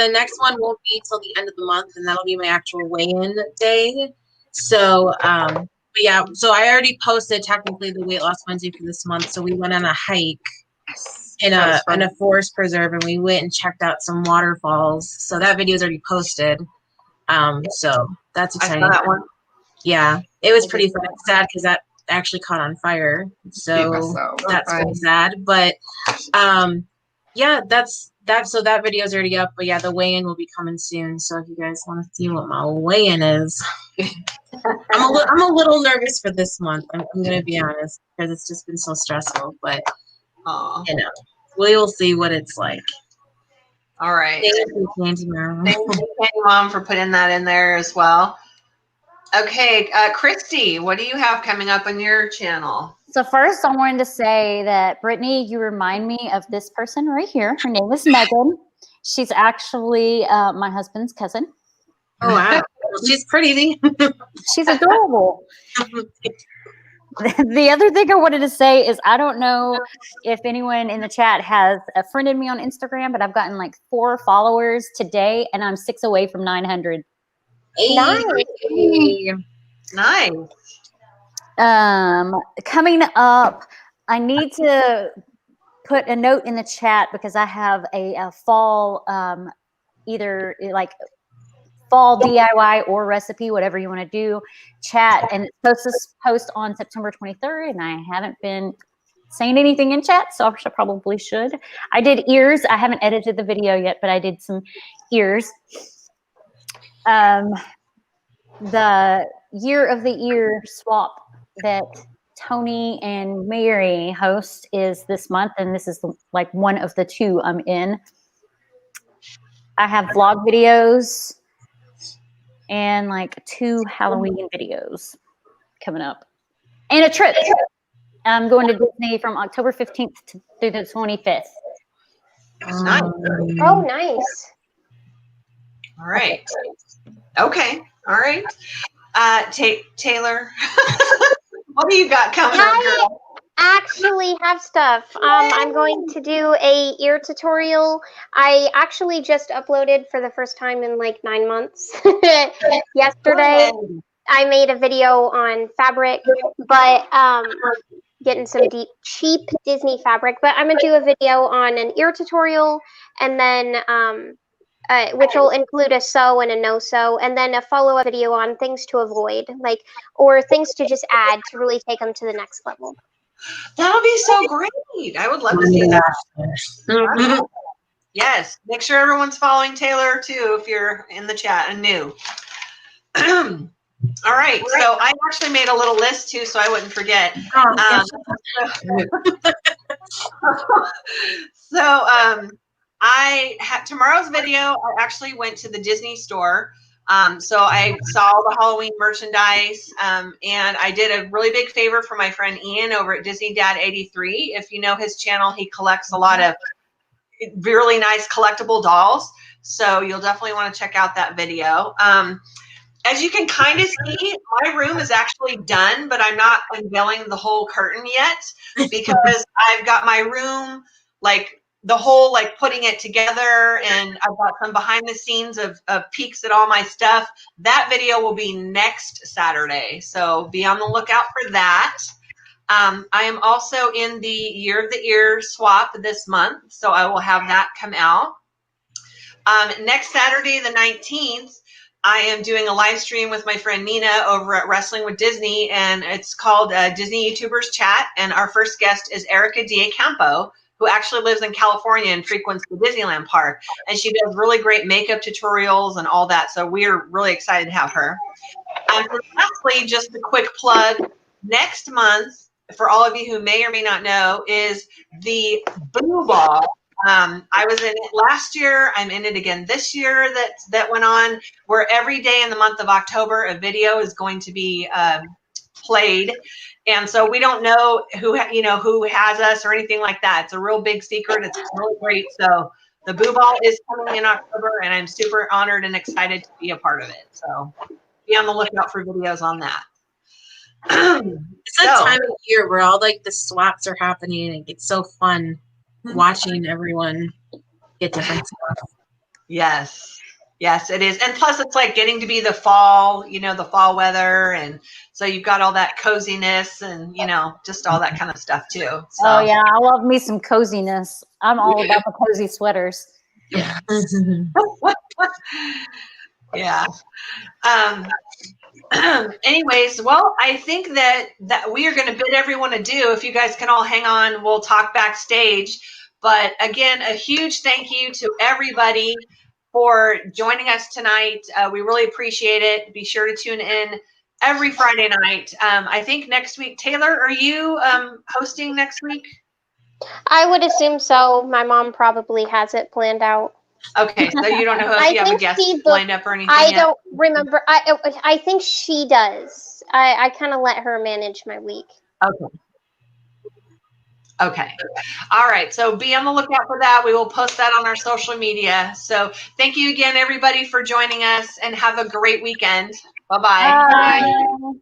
next one won't be till the end of the month, and that'll be my actual weigh-in day. So, but yeah, so I already posted technically the weight loss Wednesday for this month. So we went on a hike in a forest preserve, and we went and checked out some waterfalls. So that video is already posted. So that's exciting. I saw that one. Yeah, it was pretty sad because that actually caught on fire. So that's pretty sad. But yeah, that's that. So that video is already up. But yeah, the weigh-in will be coming soon. So if you guys want to see what my weigh-in is, I'm a little nervous for this month. I'm gonna be honest because it's just been so stressful. But you know, we will see what it's like. All right. Thank you, Candy Mom, for putting that in there as well. Okay, Christy, what do you have coming up on your channel? So first, I wanted to say that, Brittany, you remind me of this person right here. Her name is Megan. She's actually my husband's cousin. Oh, wow. She's pretty. She's adorable. The other thing I wanted to say is I don't know if anyone in the chat has friended me on Instagram, but I've gotten like 4 followers today, and I'm 6 away from 900. Nice. Coming up, I need to put a note in the chat because I have a fall, either like fall DIY or recipe, whatever you want to do, chat, and it's supposed to post on September 23rd, and I haven't been saying anything in chat, so I probably should. I did ears. I haven't edited the video yet, but I did some ears. The year of the ear swap that Tony and Mary host is this month, and this is like one of the 2 I'm in. I have vlog videos and like 2 Halloween videos coming up, and a trip. I'm going to Disney from October 15th through the 25th. Nice. Oh, nice. All right. Okay. All right. Taylor, what do you got coming up, girl? Actually have stuff. I'm going to do a ear tutorial. I actually just uploaded for the first time in like 9 months. Yesterday, I made a video on fabric, but getting some cheap Disney fabric. But I'm gonna do a video on an ear tutorial, and then which will include a sew and a no sew, and then a follow-up video on things to avoid, like, or things to just add to really take them to the next level. That'll be so great. I would love to see that. Yes. Make sure everyone's following Taylor too if you're in the chat and new. All right. So I actually made a little list too, so I wouldn't forget. I had tomorrow's video. I actually went to the Disney store. So I saw all the Halloween merchandise, and I did a really big favor for my friend Ian over at Disney Dad 83. If you know his channel, he collects a lot of really nice collectible dolls. So you'll definitely want to check out that video. As you can kind of see, my room is actually done, but I'm not unveiling the whole curtain yet because I've got my room, like the whole, like putting it together, and I've got some behind the scenes of peeks at all my stuff. That video will be next Saturday, so be on the lookout for that. I am also in the Year of the Ear swap this month, so I will have that come out. Next Saturday, the 19th, I am doing a live stream with my friend Nina over at Wrestling with Disney, and it's called Disney YouTubers Chat, and our first guest is Erica D'Acampo. who actually lives in California and frequents the Disneyland park. And she does really great makeup tutorials and all that. So we're really excited to have her. And lastly, just a quick plug. Next month, for all of you who may or may not know, is the Boo Ball. I was in it last year. I'm in it again this year. That went on, where every day in the month of October, a video is going to be played. And so we don't know who has us or anything like that. It's a real big secret. It's really great. So the Boo Ball is coming in October, and I'm super honored and excited to be a part of it. So be on the lookout for videos on that. It's that time of year where all like the swaps are happening, and it's so fun watching everyone get different stuff. Yes, it is. And plus it's like getting to be the fall, the fall weather. And so you've got all that coziness and, just all that kind of stuff too. So. Oh yeah, I love me some coziness. I'm all about the cozy sweaters. Yeah. Yeah. Anyways, well, I think that we are going to bid everyone adieu. If you guys can all hang on, we'll talk backstage. But again, a huge thank you to everybody for joining us tonight. We really appreciate it. Be sure to tune in every Friday night. I think next week, Taylor, are you hosting next week? I would assume so. My mom probably has it planned out. Okay, so you don't know if you have a guest lined up or anything I yet? don't remember. I think she does. I kind of let her manage my week. Okay. All right. So be on the lookout for that. We will post that on our social media. So thank you again, everybody, for joining us, and have a great weekend. Bye-bye. Bye.